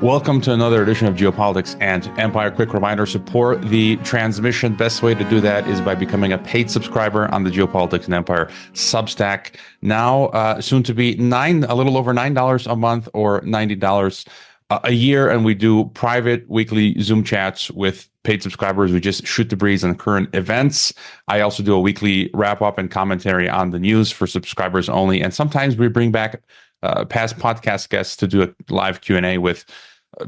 Welcome to another edition of Geopolitics and Empire. Quick reminder, support the transmission. Best way to do that is by becoming a paid subscriber on the Geopolitics and Empire Substack. Now, soon to be a little over $9 a month or $90 a year. And we do private weekly Zoom chats with paid subscribers. We just shoot the breeze on current events. I also do a weekly wrap up and commentary on the news for subscribers only. And sometimes we bring back past podcast guests to do a live Q&A with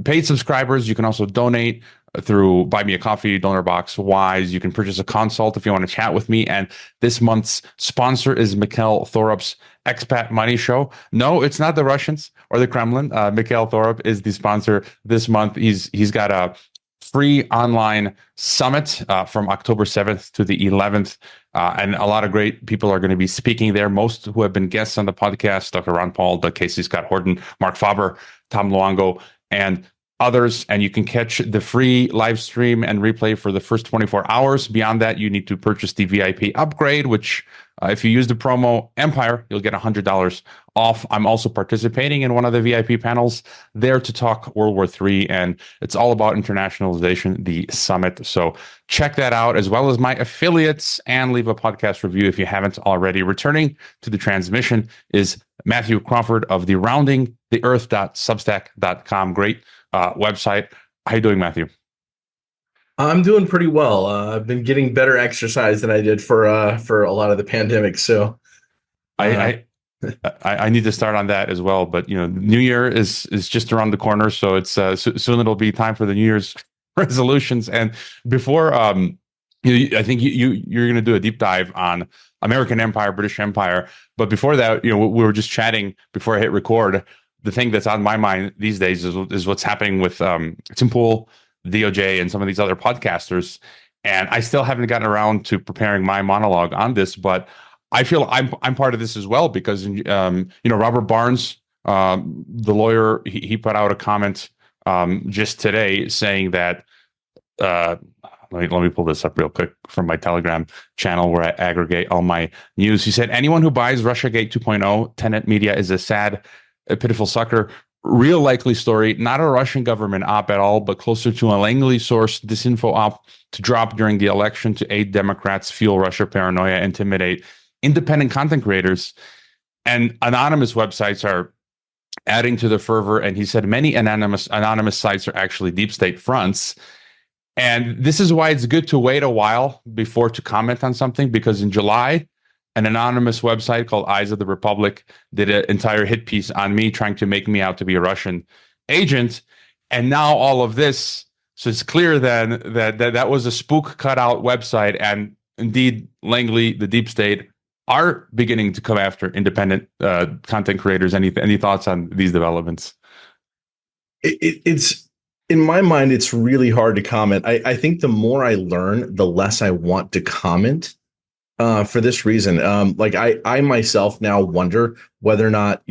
paid subscribers. You can also donate through Buy Me a Coffee, Donor Box, Wise. You can purchase a consult if you want to chat with me. And this month's sponsor is Mikhail Thorup's Expat Money Show. No, it's not the Russians or the Kremlin. Mikhail Thorup is the sponsor this month. He's got a free online summit from October 7th to the 11th. And a lot of great people are going to be speaking there. Most who have been guests on the podcast, Dr. Ron Paul, Doug Casey, Scott Horton, Mark Faber, Tom Luongo, and others. And you can catch the free live stream and replay for the first 24 hours. Beyond that, you need to purchase the VIP upgrade, which if you use the promo Empire, you'll get $100 off. I'm also participating in one of the VIP panels there to talk World War III, and it's all about internationalization, the summit. So check that out, as well as my affiliates, and leave a podcast review if you haven't already. Returning to the transmission is Mathew Crawford of the roundingtheearth.substack.com. Great website. How you doing, Matthew? I'm doing pretty well. I've been getting better exercise than I did for a lot of the pandemic. So I need to start on that as well. But New Year is just around the corner, so it's soon it'll be time for the New Year's resolutions. And before, I think you're going to do a deep dive on American Empire, British Empire. But before that, we were just chatting before I hit record. The thing that's on my mind these days is what's happening with Tim Pool, DOJ, and some of these other podcasters. And I still haven't gotten around to preparing my monologue on this, but I feel I'm part of this as well, because Robert Barnes, the lawyer, he put out a comment just today saying that let me pull this up real quick from my Telegram channel where I aggregate all my news. He said, anyone who buys Russiagate 2.0 Tenet Media is a pitiful sucker. Real likely story, not a Russian government op at all, but closer to a Langley sourced disinfo op to drop during the election to aid Democrats, fuel Russia paranoia, intimidate independent content creators. And anonymous websites are adding to the fervor. And he said many anonymous sites are actually deep state fronts. And this is why it's good to wait a while before to comment on something, because in July, an anonymous website called Eyes of the Republic did an entire hit piece on me, trying to make me out to be a Russian agent. And now all of this, so it's clear then that was a spook cutout website. And indeed, Langley, the deep state, are beginning to come after independent content creators. Any thoughts on these developments? It's in my mind, it's really hard to comment. I think the more I learn, the less I want to comment. For this reason, I myself now wonder whether or not,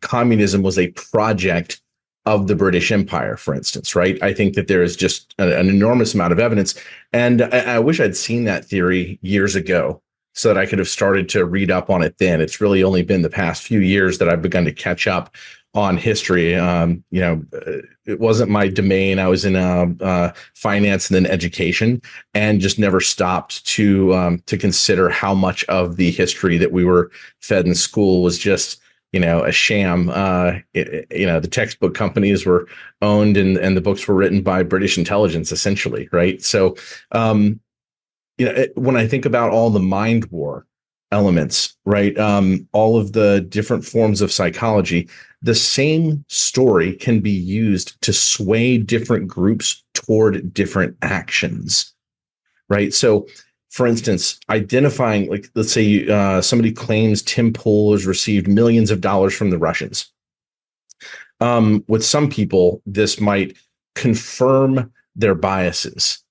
communism was a project of the British Empire, for instance, right? I think that there is just an enormous amount of evidence. And I wish I'd seen that theory years ago so that I could have started to read up on it then. It's really only been the past few years that I've begun to catch up on history. It wasn't my domain. I was in finance and then education, and just never stopped to consider how much of the history that we were fed in school was just a sham. The textbook companies were owned and the books were written by British intelligence, essentially, right? So when I think about all the Mindwar elements, right, all of the different forms of psychology, the same story can be used to sway different groups toward different actions, right? So, for instance, identifying, let's say somebody claims Tim Pool has received millions of dollars from the Russians. With some people, this might confirm their biases,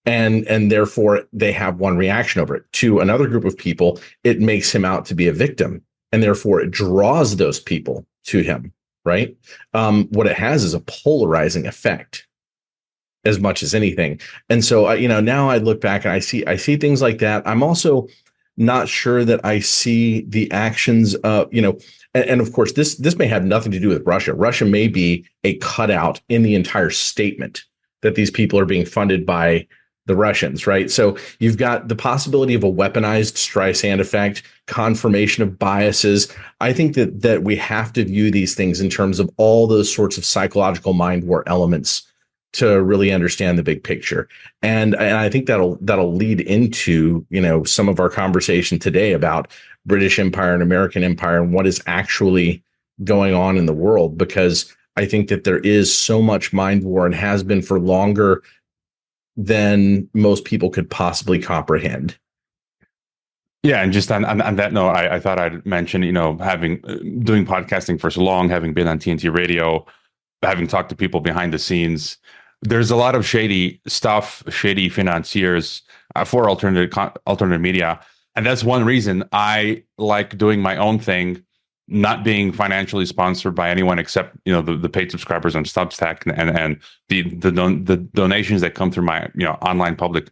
and therefore they have one reaction over it. To another group of people, it makes him out to be a victim, and therefore it draws those people to him, right? What it has is a polarizing effect as much as anything. And so, now I look back and I see things like that. I'm also not sure that I see the actions of, and of course, this may have nothing to do with Russia. Russia may be a cutout in the entire statement that these people are being funded by the Russians, right? So you've got the possibility of a weaponized Streisand effect, confirmation of biases. I think that we have to view these things in terms of all those sorts of psychological mind war elements to really understand the big picture. And I think that'll lead into, some of our conversation today about British Empire and American Empire and what is actually going on in the world, because I think that there is so much mind war and has been for longer than most people could possibly comprehend. Yeah, and just on that note, I thought I'd mention, having doing podcasting for so long, having been on TNT Radio, having talked to people behind the scenes, there's a lot of shady stuff, shady financiers for alternative media, and that's one reason I like doing my own thing, not being financially sponsored by anyone except the paid subscribers on Substack and the donations that come through my online public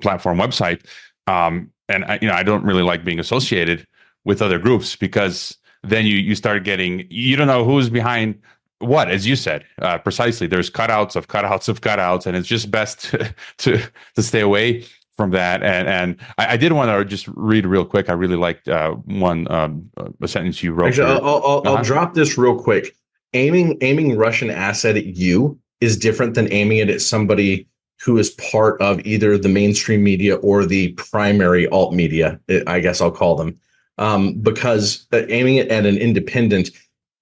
platform website. And I don't really like being associated with other groups, because then you start getting, you don't know who's behind what, as you said, precisely. There's cutouts of cutouts of cutouts, and it's just best to stay away from that. And I did want to just read real quick. I really liked one a sentence you wrote. Actually, I'll drop this real quick. Aiming Russian asset at you is different than aiming it at somebody who is part of either the mainstream media or the primary alt media, I guess I'll call them, because aiming it at an independent,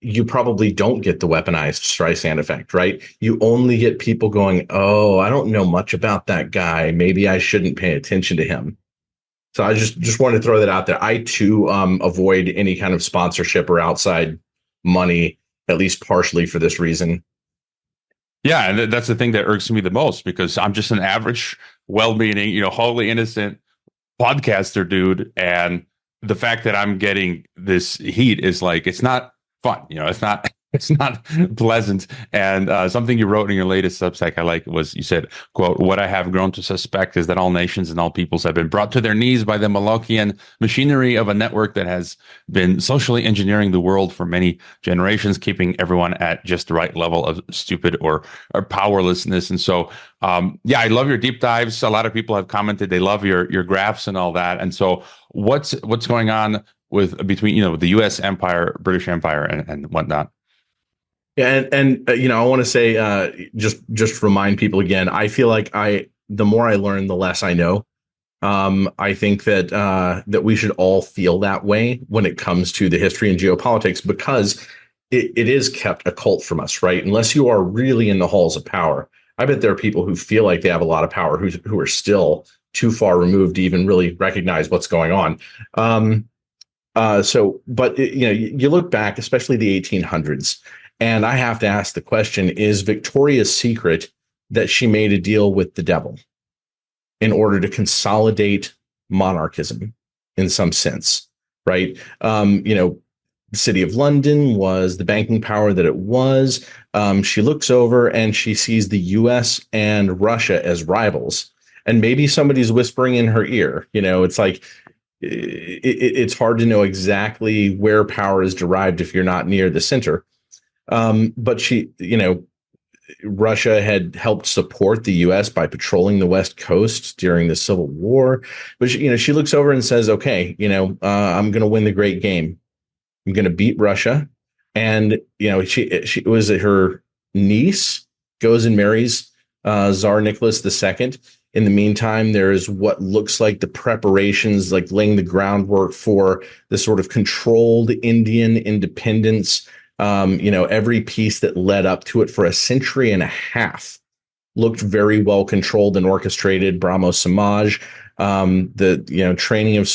you probably don't get the weaponized Streisand effect, right? You only get people going, oh, I don't know much about that guy. Maybe I shouldn't pay attention to him. So I just wanted to throw that out there. I too avoid any kind of sponsorship or outside money, at least partially for this reason. Yeah, and that's the thing that irks me the most, because I'm just an average, well-meaning, wholly innocent podcaster dude, and the fact that I'm getting this heat is like, it's not fun. It's not pleasant. And something you wrote in your latest Substack I like was, you said, quote, "What I have grown to suspect is that all nations and all peoples have been brought to their knees by the Molochian machinery of a network that has been socially engineering the world for many generations, keeping everyone at just the right level of stupid or powerlessness." And so, I love your deep dives. A lot of people have commented they love your graphs and all that. And so what's going on between the U.S. empire, British Empire, and whatnot? Yeah, and I want to say, just remind people again, I feel like the more I learn, the less I know. I think that we should all feel that way when it comes to the history and geopolitics, because it is kept occult from us, right? Unless you are really in the halls of power. I bet there are people who feel like they have a lot of power who are still too far removed to even really recognize what's going on. But you look back, especially the 1800s. And I have to ask the question, is Victoria's secret that she made a deal with the devil in order to consolidate monarchism in some sense, right? The city of London was the banking power that it was. She looks over and she sees the US and Russia as rivals. And maybe somebody's whispering in her ear. It's like, it's hard to know exactly where power is derived if you're not near the center. But Russia had helped support the U.S. by patrolling the West Coast during the Civil War. But she looks over and says, "Okay, I'm going to win the great game. I'm going to beat Russia." And she was her niece goes and marries Tsar Nicholas II. In the meantime, there is what looks like the preparations, like laying the groundwork for the sort of controlled Indian independence. Every piece that led up to it for a century and a half looked very well controlled and orchestrated. Brahmo Samaj, the training of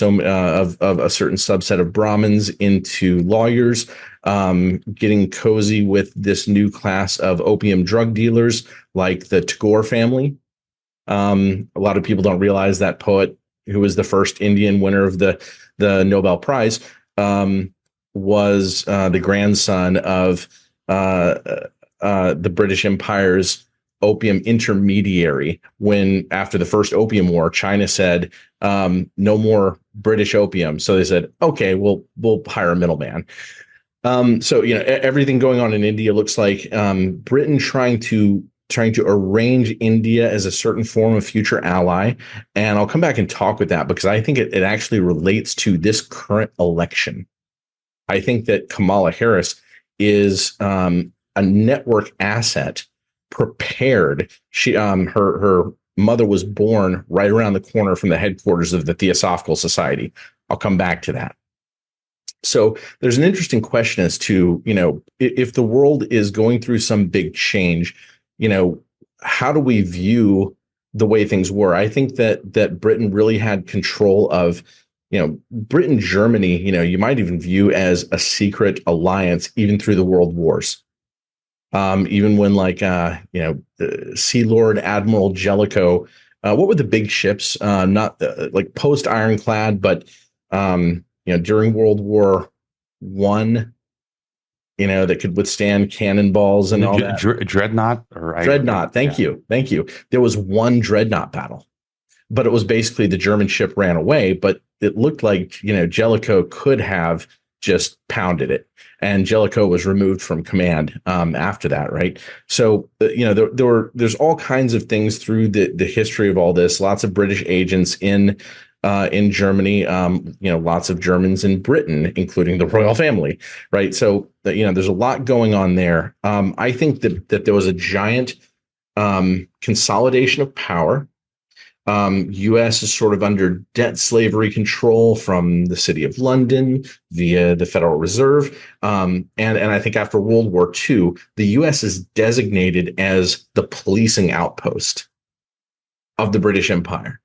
of a certain subset of Brahmins into lawyers, getting cozy with this new class of opium drug dealers like the Tagore family. A lot of people don't realize that poet, who was the first Indian winner of the Nobel Prize, was the grandson of the British Empire's opium intermediary when, after the first Opium War, China said no more British opium. So they said, okay, we'll hire a middleman. So everything going on in India looks like Britain trying to arrange India as a certain form of future ally. And I'll come back and talk with that because I think it actually relates to this current election. I think that Kamala Harris is a network asset prepared. She her mother was born right around the corner from the headquarters of the Theosophical Society. I'll come back to that. So there's an interesting question as to, if the world is going through some big change, how do we view the way things were? I think that Britain really had control of, Britain, Germany, you might even view as a secret alliance, even through the world wars. Even when Sea Lord Admiral Jellicoe, what were the big ships? Not like post Ironclad, but during World War I, that could withstand cannonballs and all that. Dreadnought, Dreadnought. Thank you. There was one dreadnought battle, but it was basically the German ship ran away. But it looked like Jellicoe could have just pounded it, and Jellicoe was removed from command after that, right? So there's all kinds of things through the history of all this. Lots of British agents in Germany, lots of Germans in Britain, including the royal family, right? So there's a lot going on there. I think that there was a giant consolidation of power. U.S. is sort of under debt slavery control from the City of London via the Federal Reserve. And I think after World War II, the U.S. is designated as the policing outpost of the British Empire.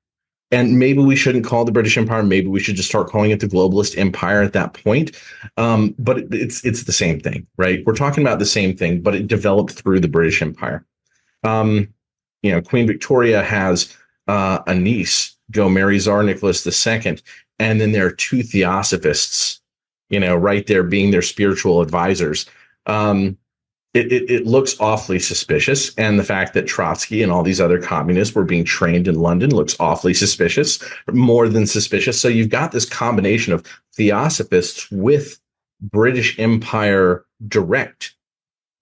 And maybe we shouldn't call it the British Empire. Maybe we should just start calling it the globalist empire at that point. But it's the same thing, right? We're talking about the same thing, but it developed through the British Empire. Queen Victoria has a niece go marry Tsar Nicholas II, and then there are two theosophists, right there being their spiritual advisors. It looks awfully suspicious, and the fact that Trotsky and all these other communists were being trained in London looks awfully suspicious, more than suspicious. So you've got this combination of theosophists with British Empire direct,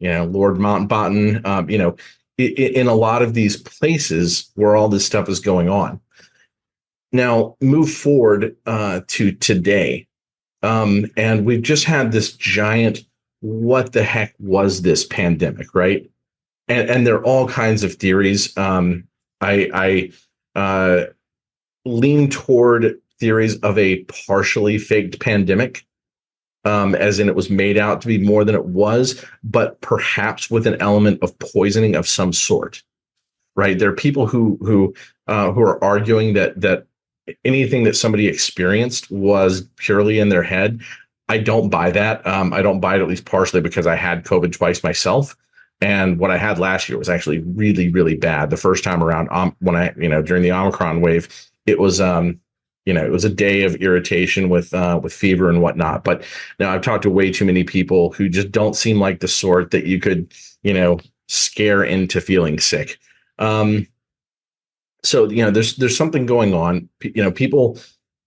Lord Mountbatten, in a lot of these places where all this stuff is going on. Now, move forward to today. And we've just had this giant, what the heck was this pandemic, right? And there are all kinds of theories. I lean toward theories of a partially faked pandemic, as in it was made out to be more than it was, but perhaps with an element of poisoning of some sort, right? There are people who are arguing that anything that somebody experienced was purely in their head. I don't buy that. I don't buy it, at least partially, because I had COVID twice myself. And what I had last year was actually really, really bad. The first time around, when during the Omicron wave, it was, it was a day of irritation with fever and whatnot. But now I've talked to way too many people who just don't seem like the sort that you could, scare into feeling sick. So there's something going on.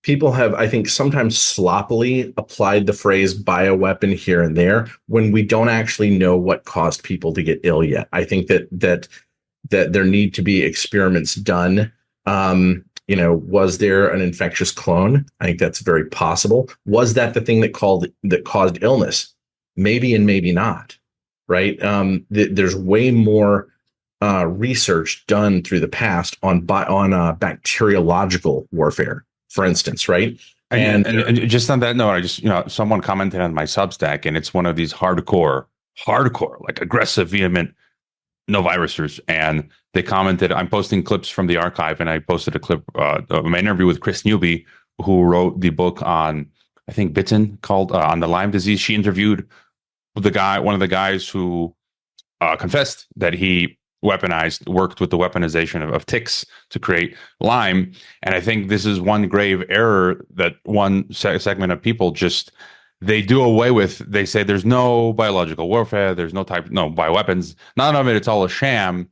People have, I think, sometimes sloppily applied the phrase bioweapon here and there when we don't actually know what caused people to get ill yet. I think that there need to be experiments done. Was there an infectious clone? I think that's very possible. Was that the thing that caused illness? Maybe and maybe not, right? There's way more research done through the past on bacteriological warfare, for instance, right? And just on that note, I just, someone commented on my Substack, and it's one of these hardcore, like aggressive, vehement no virusers. And they commented, I'm posting clips from the archive, and I posted a clip of my interview with Chris Newby, who wrote the book on, I think, Bitten, called On the Lyme Disease. She interviewed one of the guys who confessed that he worked with the weaponization of ticks to create Lyme. And I think this is one grave error that one segment of people they do away with. They say there's no biological warfare, there's no bioweapons, none of it, it's all a sham.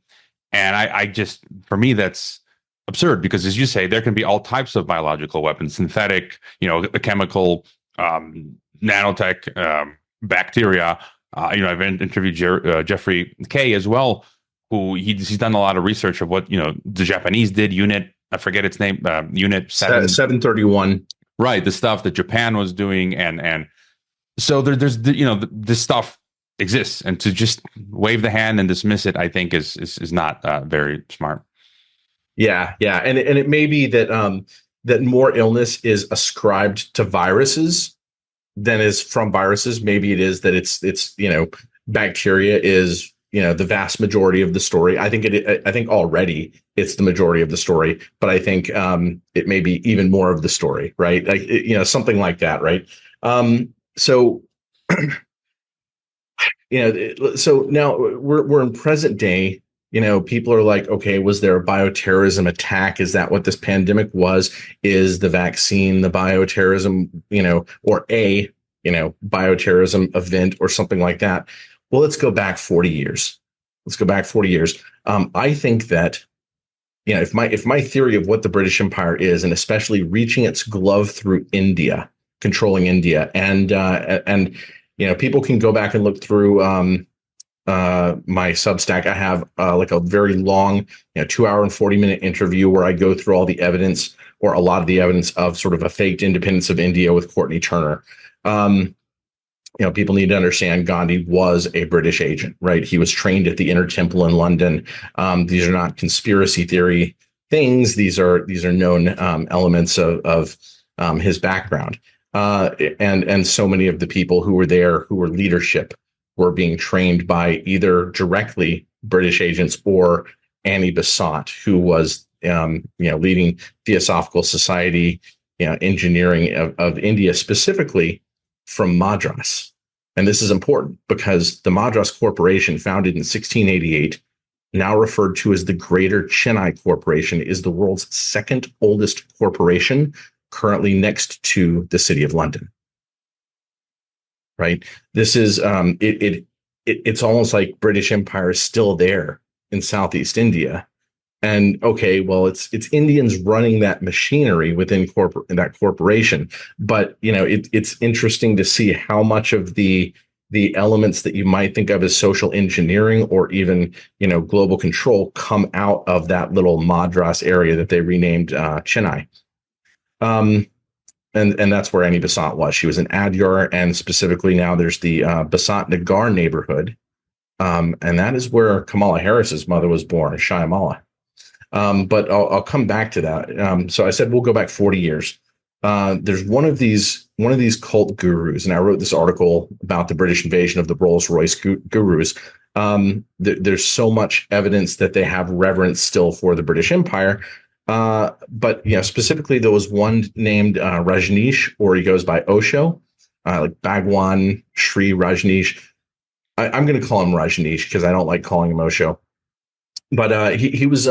And I just, for me, that's absurd because, as you say, there can be all types of biological weapons, synthetic, chemical, nanotech, bacteria. I've interviewed Jeffrey Kay as well, who he's done a lot of research of what the Japanese did. I forget its name. Unit 731. Right, the stuff that Japan was doing, and so there's this stuff exists, and to just wave the hand and dismiss it, I think is not very smart. Yeah, and it may be that that more illness is ascribed to viruses than is from viruses. Maybe it is that it's bacteria is the vast majority of the story. I think already it's the majority of the story, but I think it may be even more of the story, right? Like something like that, right? So so now we're in present day. People are like, okay, was there a bioterrorism attack? Is that what this pandemic was? Is the vaccine the bioterrorism, or a bioterrorism event or something like that? Well, let's go back 40 years. I think that, if my theory of what the British Empire is, and especially reaching its glove through India, controlling India, and people can go back and look through my Substack. I have like a very long, 2 hour and 40-minute interview where I go through all the evidence, or a lot of the evidence, of sort of a faked independence of India with Courtney Turner. People need to understand Gandhi was a British agent, right? He was trained at the Inner Temple in London. These are not conspiracy theory things. These are known elements of his background. And so many of the people who were there, who were leadership, were being trained by either directly British agents or Annie Besant, who was leading Theosophical Society engineering of India, specifically from Madras. And this is important because the Madras Corporation, founded in 1688, now referred to as the Greater Chennai Corporation, is the world's second oldest corporation, currently next to the City of London. Right? This is it's almost like British Empire is still there in Southeast India. And okay, well, it's Indians running that machinery within that corporation. But it's interesting to see how much of the elements that you might think of as social engineering, or even global control, come out of that little Madras area that they renamed Chennai. And that's where Annie Besant was. She was in Adyar, and specifically now there's the Besant Nagar neighborhood, and that is where Kamala Harris's mother was born, Shyamala. But I'll come back to that. So I said we'll go back 40 years. There's one of these cult gurus, and I wrote this article about the British invasion of the Rolls-Royce gurus. There's so much evidence that they have reverence still for the British Empire. But specifically there was one named Rajneesh, or he goes by Osho, like Bhagwan Sri Rajneesh. I'm going to call him Rajneesh because I don't like calling him Osho. But he was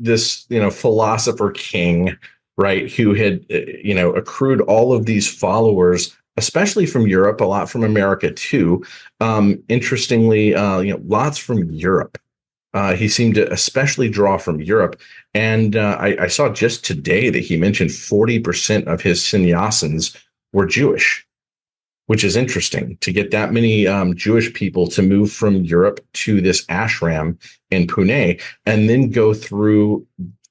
this philosopher king, right, who had accrued all of these followers, especially from Europe, a lot from America too. Interestingly, lots from Europe. He seemed to especially draw from Europe. And I saw just today that he mentioned 40% of his sannyasins were Jewish, which is interesting to get that many Jewish people to move from Europe to this ashram in Pune, and then go through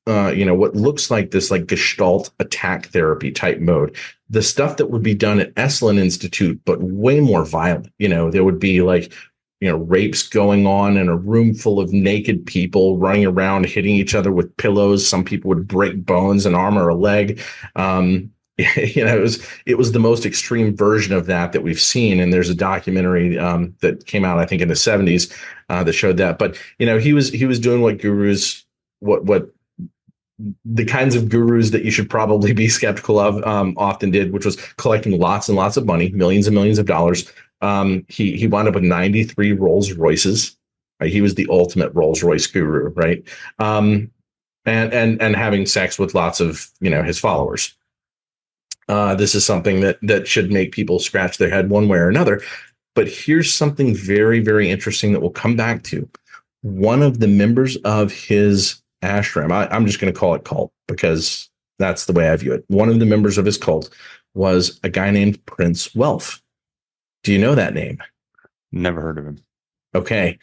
what looks like this like Gestalt attack therapy type mode. The stuff that would be done at Esalen Institute, but way more violent. There would be like rapes going on in a room full of naked people running around, hitting each other with pillows. Some people would break bones, an arm or a leg. It was the most extreme version of that we've seen. And there's a documentary that came out, I think, in the 70s that showed that. But he was doing what gurus, what the kinds of gurus that you should probably be skeptical of often did, which was collecting lots and lots of money, millions and millions of dollars. He wound up with 93 Rolls Royces. Right? He was the ultimate Rolls Royce guru, right? And having sex with lots of his followers. This is something that should make people scratch their head one way or another. But here's something very, very interesting that we'll come back to. one of the members of his ashram, I'm just going to call it cult because that's the way I view it. One of the members of his cult was a guy named Prince Welf. Do you know that name? Never heard of him. Okay.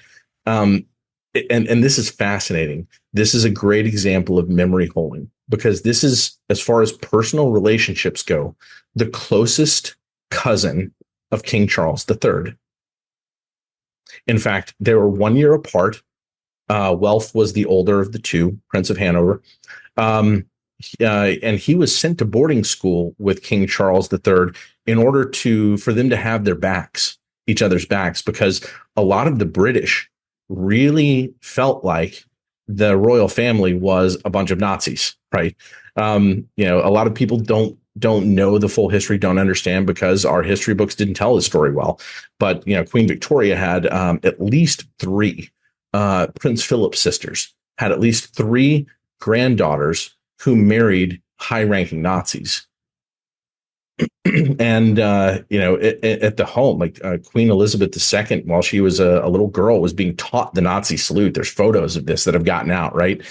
And this is fascinating. This is a great example of memory holding, because this is, as far as personal relationships go, the closest cousin of King Charles III. In fact, they were 1 year apart. Welf was the older of the two, Prince of Hanover. And he was sent to boarding school with King Charles III in order for them to have their backs, each other's backs, because a lot of the British really felt like the royal family was a bunch of Nazis, right? A lot of people don't know the full history, don't understand, because our history books didn't tell the story well. But, Queen Victoria had at least three, Prince Philip's sisters had at least three granddaughters who married high-ranking Nazis. And at the home, like Queen Elizabeth II, while she was a little girl, was being taught the Nazi salute. There's photos of this that have gotten out, right?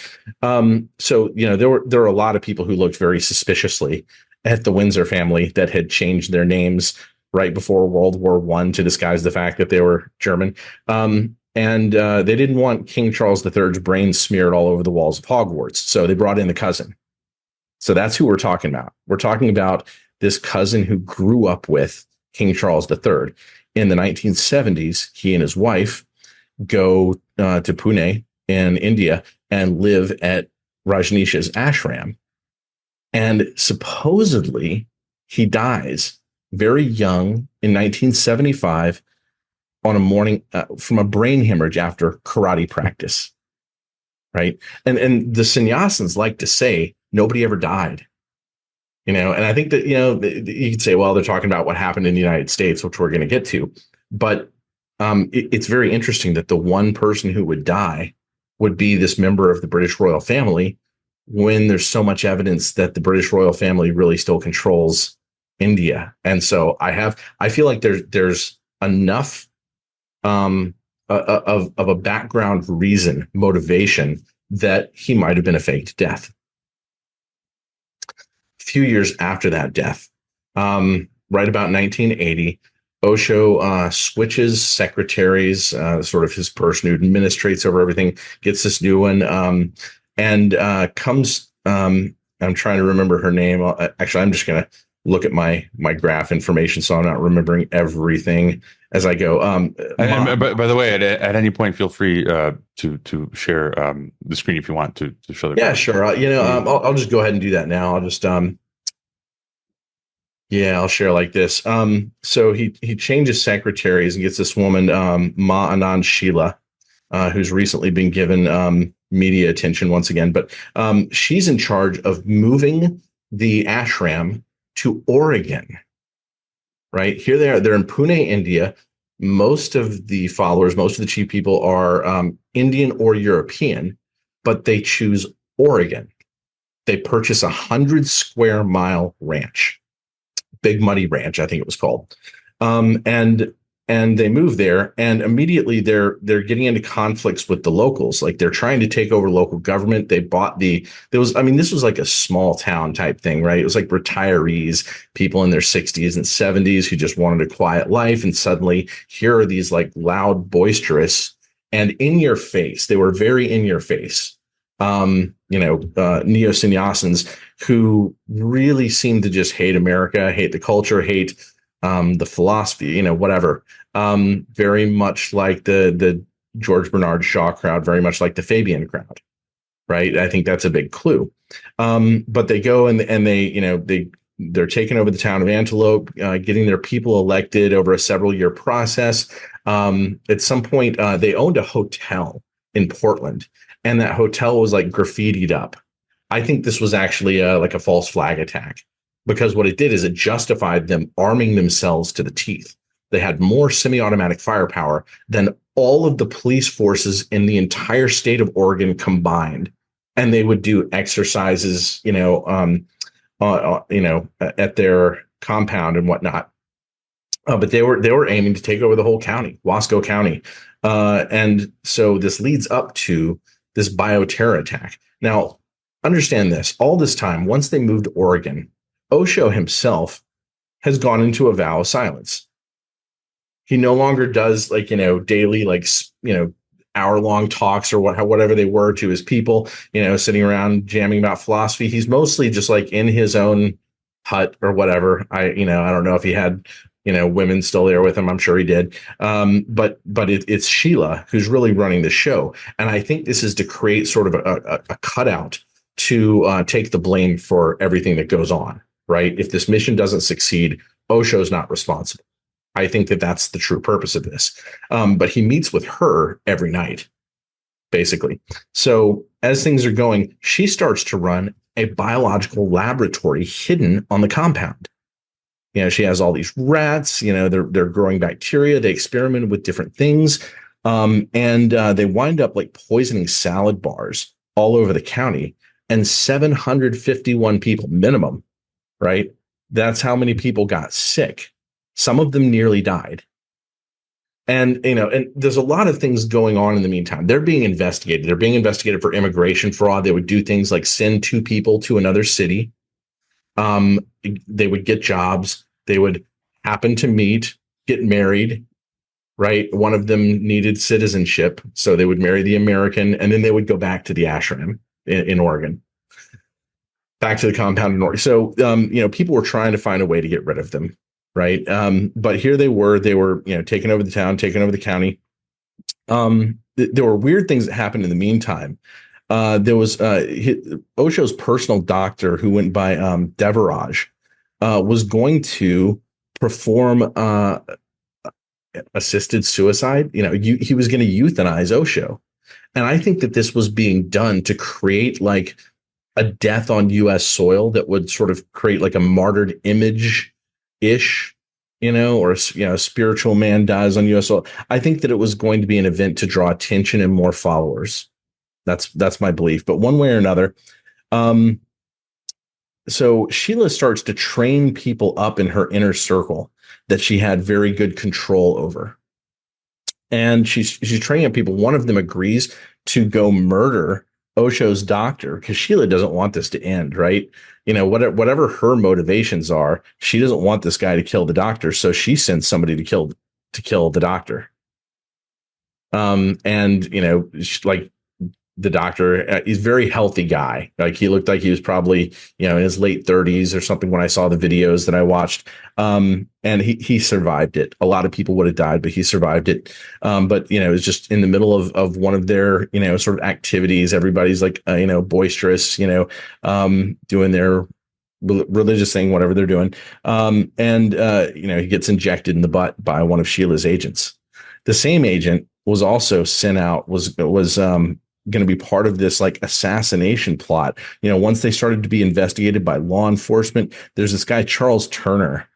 So there were a lot of people who looked very suspiciously at the Windsor family that had changed their names right before World War I to disguise the fact that they were German. And they didn't want King Charles III's brains smeared all over the walls of Hogwarts, so they brought in the cousin. So that's who we're talking about. We're talking about this cousin who grew up with King Charles III. In the 1970s, he and his wife go to Pune in India and live at Rajneesh's ashram. And supposedly he dies very young in 1975 on a morning from a brain hemorrhage after karate practice, right? And the sannyasins like to say nobody ever died. And I think that, you could say, well, they're talking about what happened in the United States, which we're going to get to. But it's very interesting that the one person who would die would be this member of the British royal family, when there's so much evidence that the British royal family really still controls India. And so I feel like there's enough of a background reason, motivation, that he might have been a faked death. Few years after that death, right about 1980, Osho switches secretaries, sort of his person who administrates over everything, gets this new one, and comes, I'm trying to remember her name. Actually, I'm just going to look at my graph information, so I'm not remembering everything as I go. And by the way, at any point, feel free to share the screen if you want to show the. Yeah, sure. I'll just go ahead and do that now. I'll just I'll share like this. So he changes secretaries and gets this woman, Ma Anand Sheila, who's recently been given media attention once again. But she's in charge of moving the ashram to Oregon. Right here, they're in Pune, India. Most of the followers, most of the chief people are Indian or European, but they choose Oregon. They purchase 100 square mile ranch, Big Muddy Ranch, I think it was called, and they move there, and immediately they're getting into conflicts with the locals. Like, they're trying to take over local government. They bought this was like a small town type thing, right? It was like retirees, people in their 60s and 70s who just wanted a quiet life. And suddenly here are these like loud, boisterous, and in your face. They were very in your face, neo-sannyasins who really seem to just hate America, hate the culture, hate the philosophy, whatever. Very much like the George Bernard Shaw crowd, very much like the Fabian crowd, right? I think that's a big clue. But they go and they're taking over the town of Antelope, getting their people elected over a several-year process. At some point, they owned a hotel in Portland, and that hotel was like graffitied up. I think this was actually like a false flag attack, because what it did is it justified them arming themselves to the teeth. They had more semi-automatic firepower than all of the police forces in the entire state of Oregon combined, and they would do exercises, at their compound and whatnot. But they were aiming to take over the whole county, Wasco County, and so this leads up to this bioterror attack. Now, understand this: all this time, once they moved to Oregon, Osho himself has gone into a vow of silence. He no longer does like daily hour long talks or whatever they were to his people, sitting around jamming about philosophy. He's mostly just like in his own hut or whatever. I don't know if he had women still there with him. I'm sure he did. But it's Sheila who's really running the show, and I think this is to create sort of a cutout to take the blame for everything that goes on. Right? If this mission doesn't succeed, Osho's not responsible. I think that that's the true purpose of this. But he meets with her every night, basically. So as things are going, she starts to run a biological laboratory hidden on the compound. She has all these rats, they're growing bacteria. They experimented with different things. And they wind up like poisoning salad bars all over the county, and 751 people minimum, right? That's how many people got sick. Some of them nearly died. And, and there's a lot of things going on in the meantime. They're being investigated. They're being investigated for immigration fraud. They would do things like send two people to another city. They would get jobs. They would happen to meet, get married, right? One of them needed citizenship, so they would marry the American, and then they would go back to the ashram in Oregon, back to the compound in Oregon. So, people were trying to find a way to get rid of them. Right. But here they were, taking over the town, taking over the county. There were weird things that happened in the meantime. There was Osho's personal doctor who went by Devaraj was going to perform assisted suicide. He was going to euthanize Osho. And I think that this was being done to create like a death on U.S. soil that would sort of create like a martyred image ish, or a spiritual man dies on U.S. soil. I think that it was going to be an event to draw attention and more followers. That's my belief. But one way or another, so Sheila starts to train people up in her inner circle that she had very good control over, and she's training up people. One of them agrees to go murder Osho's doctor because Sheila doesn't want this to end, right? Whatever her motivations are, she doesn't want this guy to kill the doctor, so she sends somebody to kill the doctor. Like the doctor, he's a very healthy guy. Like he looked like he was probably in his late 30s or something when I saw the videos that I watched. And he survived it. A lot of people would have died, but he survived it. But it was just in the middle of one of their sort of activities. Everybody's like boisterous, doing their religious thing, whatever they're doing. He gets injected in the butt by one of Sheila's agents. The same agent was also sent out, was going to be part of this like assassination plot. Once they started to be investigated by law enforcement, there's this guy, Charles Turner.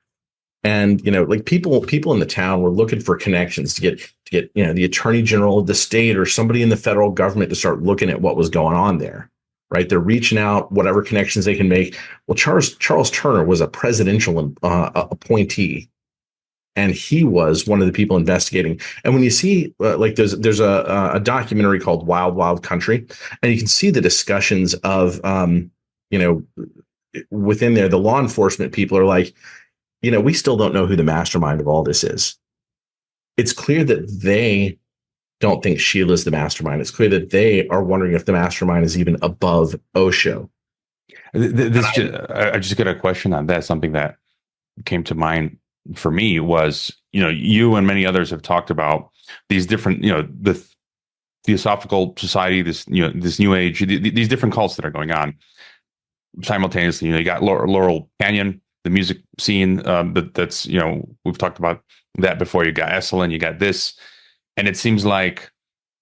And, like people in the town were looking for connections to get, the attorney general of the state or somebody in the federal government to start looking at what was going on there. Right. They're reaching out, whatever connections they can make. Well, Charles Turner was a presidential appointee. And he was one of the people investigating. And when you see there's a documentary called Wild Wild Country, and you can see the discussions of, within there, the law enforcement people are like, we still don't know who the mastermind of all this is. It's clear that they don't think Sheila's the mastermind. It's clear that they are wondering if the mastermind is even above Osho. I just got a question on that. Something that came to mind for me was, you and many others have talked about these different, the Theosophical Society, this New Age, these different cults that are going on simultaneously. You got Laurel Canyon, the music scene, that's we've talked about that before. You got Esalen, you got this, and it seems like,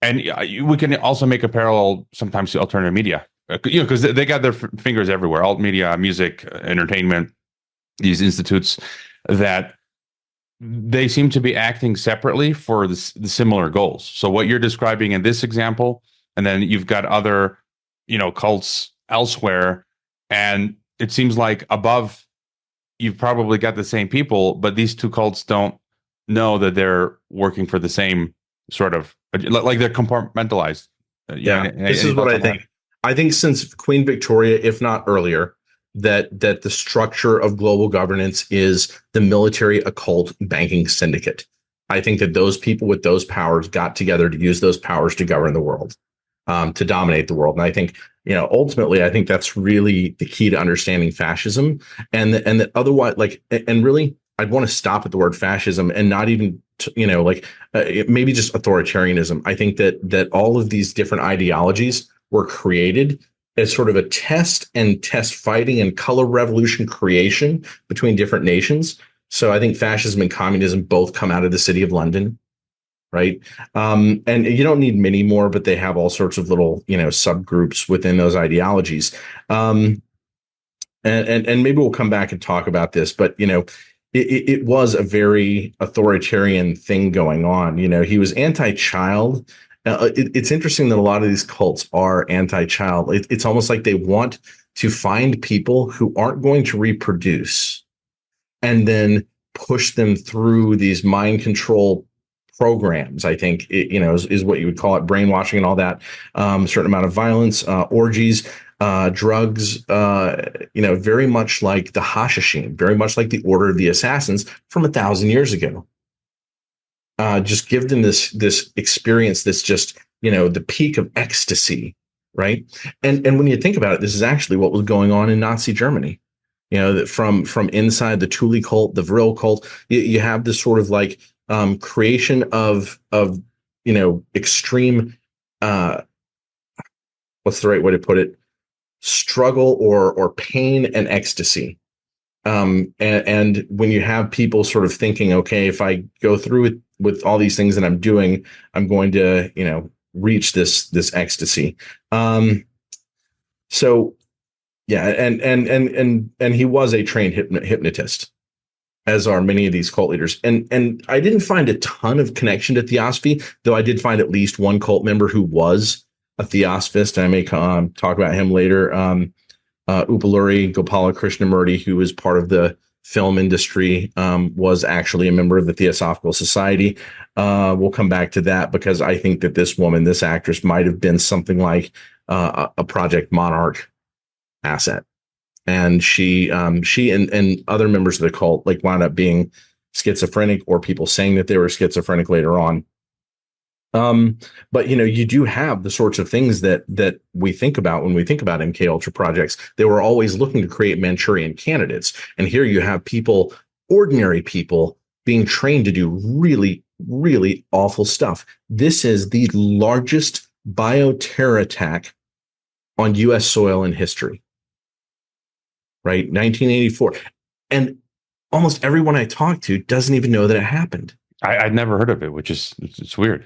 and we can also make a parallel sometimes to alternative media, because they got their fingers everywhere. Alt media, music, entertainment, these institutes that they seem to be acting separately for the similar goals. So what you're describing in this example, and then you've got other, cults elsewhere, and it seems like above you've probably got the same people, but these two cults don't know that they're working for the same sort of, like they're compartmentalized. Yeah, this Any is what thoughts I on that? think. I think since Queen Victoria, if not earlier, that the structure of global governance is the military, occult, banking syndicate. I think that those people with those powers got together to use those powers to govern the world, to dominate the world. And I think, ultimately, I think that's really the key to understanding fascism, and that otherwise, like, and really, I'd want to stop at the word fascism and not even, maybe just authoritarianism. I think that all of these different ideologies were created as sort of a test fighting and color revolution creation between different nations. So I think fascism and communism both come out of the city of London, right? And you don't need many more, but they have all sorts of little, subgroups within those ideologies. And maybe we'll come back and talk about this, but it was a very authoritarian thing going on. He was anti-child. It's interesting that a lot of these cults are anti-child. It's almost like they want to find people who aren't going to reproduce and then push them through these mind control programs. I think is what you would call it, brainwashing and all that. Certain amount of violence, orgies, drugs. Very much like the Hashishim, very much like the Order of the Assassins from 1,000 years ago. Just give them this experience that's just the peak of ecstasy, right? And when you think about it, this is actually what was going on in Nazi Germany. That from inside the Thule cult, the Vril cult, you have this sort of like creation of extreme, what's the right way to put it, struggle or pain and ecstasy. And when you have people sort of thinking, okay, if I go through with all these things that I'm doing, I'm going to reach this ecstasy. So yeah, and he was a trained hypnotist, as are many of these cult leaders. And I didn't find a ton of connection to theosophy, though I did find at least one cult member who was a theosophist. I may talk about him later. Upaluri Gopala Krishnamurti, who was part of the film industry, was actually a member of the Theosophical Society. We'll come back to that because I think that this woman, this actress, might have been something like a Project Monarch asset. And she and other members of the cult like wound up being schizophrenic, or people saying that they were schizophrenic later on. But you do have the sorts of things that we think about when we think about MK Ultra projects. They were always looking to create Manchurian candidates, and here you have people, ordinary people, being trained to do really, really awful stuff. This is the largest bioterror attack on U.S. soil in history. Right, 1984, and almost everyone I talked to doesn't even know that it happened. I'd never heard of it, which is it's weird.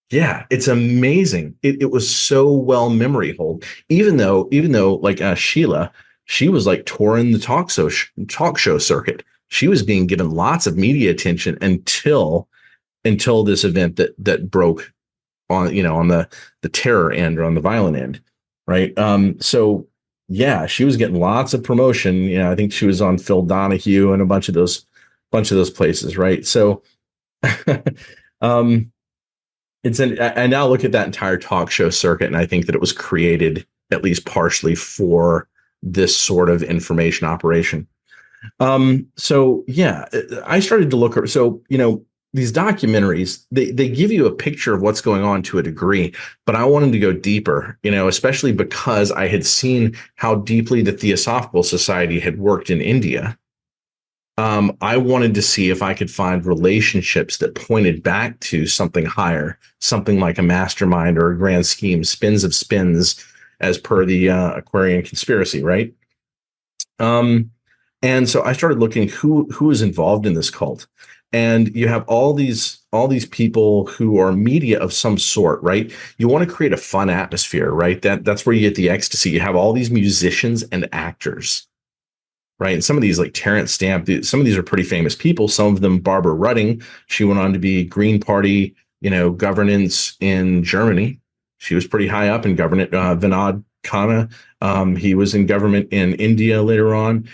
Yeah, it's amazing. It was so well memory hold. Even though like Sheila, she was like touring the talk show circuit. She was being given lots of media attention until this event that broke on the terror end or on the violent end, right? So yeah, she was getting lots of promotion. I think she was on Phil Donahue and a bunch of those places, right? So I now look at that entire talk show circuit, and I think that it was created at least partially for this sort of information operation. So yeah, I started to look at, these documentaries, they give you a picture of what's going on to a degree, but I wanted to go deeper, especially because I had seen how deeply the Theosophical Society had worked in India. I wanted to see if I could find relationships that pointed back to something higher, something like a mastermind or a grand scheme, spins of spins, as per the Aquarian conspiracy, right? And so I started looking who is involved in this cult. And you have all these people who are media of some sort, right? You want to create a fun atmosphere, right? That's where you get the ecstasy. You have all these musicians and actors, right? And some of these, like Terrence Stamp, some of these are pretty famous people. Some of them, Barbara Rutting, she went on to be Green Party, governance in Germany. She was pretty high up in government. Vinod Khanna, he was in government in India later on.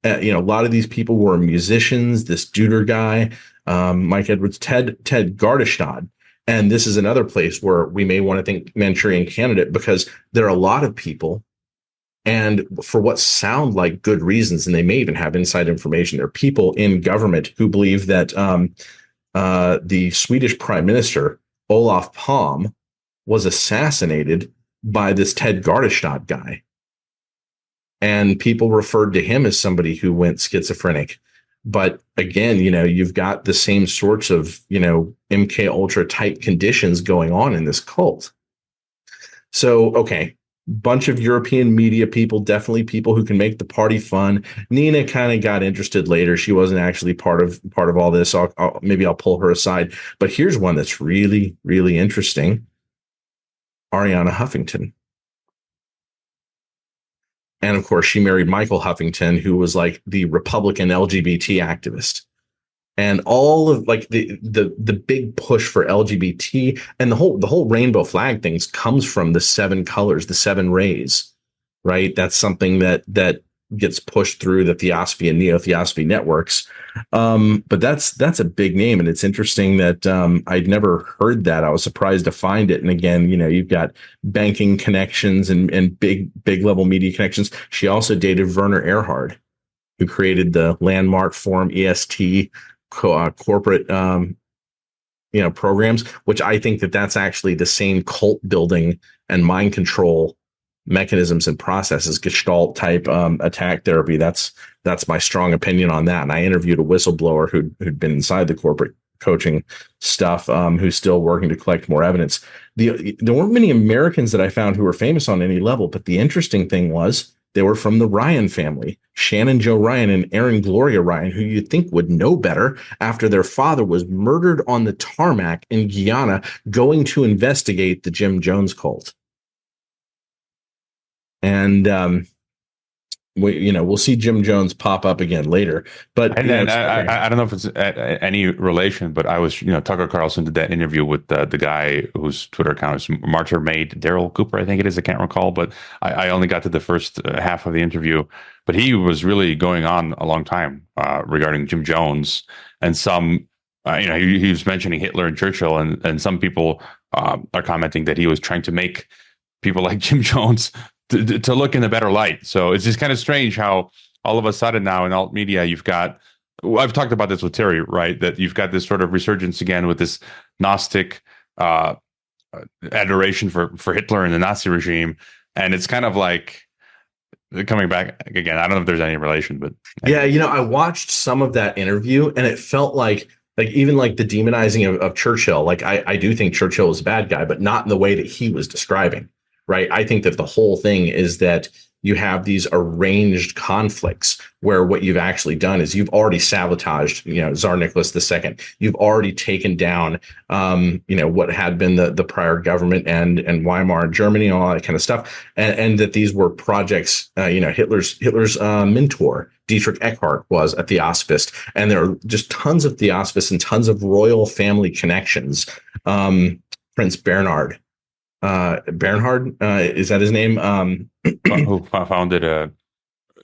A lot of these people were musicians. This Duder guy, Mike Edwards, Ted Gardestad. And this is another place where we may want to think Manchurian candidate, because there are a lot of people, and for what sound like good reasons, and they may even have inside information. There are people in government who believe that the Swedish Prime Minister, Olof Palme, was assassinated by this Ted Gardestad guy. And people referred to him as somebody who went schizophrenic. But again, you've got the same sorts of, MK Ultra type conditions going on in this cult. So, okay, bunch of European media people, definitely people who can make the party fun. Nina kind of got interested later. She wasn't actually part of all this. Maybe I'll pull her aside. But here's one that's really, really interesting. Ariana Huffington. And of course, she married Michael Huffington, who was like the Republican LGBT activist. And all of like the big push for LGBT and the whole rainbow flag things comes from the 7 colors, the 7 rays, right? That's something that gets pushed through the theosophy and neo-theosophy networks. But that's a big name, and it's interesting that I'd never heard that. I was surprised to find it. And again, you've got banking connections and big level media connections. She also dated Werner Erhard, who created the Landmark Forum EST corporate programs, which I think that's actually the same cult building and mind control mechanisms and processes, Gestalt type attack therapy. That's my strong opinion on that. And I interviewed a whistleblower who'd been inside the corporate coaching stuff, who's still working to collect more evidence. There weren't many Americans that I found who were famous on any level, but the interesting thing was they were from the Ryan family, Shannon Joe Ryan and Aaron Gloria Ryan, who you'd think would know better after their father was murdered on the tarmac in Guyana, going to investigate the Jim Jones cult. And we'll see Jim Jones pop up again later. But I don't know if it's any relation, but I was, Tucker Carlson did that interview with the guy whose Twitter account is Martyr Made, Daryl Cooper, I think it is. I can't recall, but I only got to the first half of the interview. But he was really going on a long time regarding Jim Jones, and some, he was mentioning Hitler and Churchill, and some people are commenting that he was trying to make people like Jim Jones to look in a better light. So it's just kind of strange how all of a sudden now in alt media, you've got, I've talked about this with Terry, right? That you've got this sort of resurgence again with this Gnostic adoration for Hitler and the Nazi regime. And it's kind of like coming back again. I don't know if there's any relation, but. Yeah, I watched some of that interview and it felt like even like the demonizing of Churchill. Like I do think Churchill was a bad guy, but not in the way that he was describing. Right. I think that the whole thing is that you have these arranged conflicts where what you've actually done is you've already sabotaged, Tsar Nicholas II. You've already taken down, what had been the prior government and Weimar and Germany and all that kind of stuff. And that these were projects, Hitler's mentor, Dietrich Eckart, was a theosophist. And there are just tons of theosophists and tons of royal family connections. Prince Bernhard. Is that his name? Who founded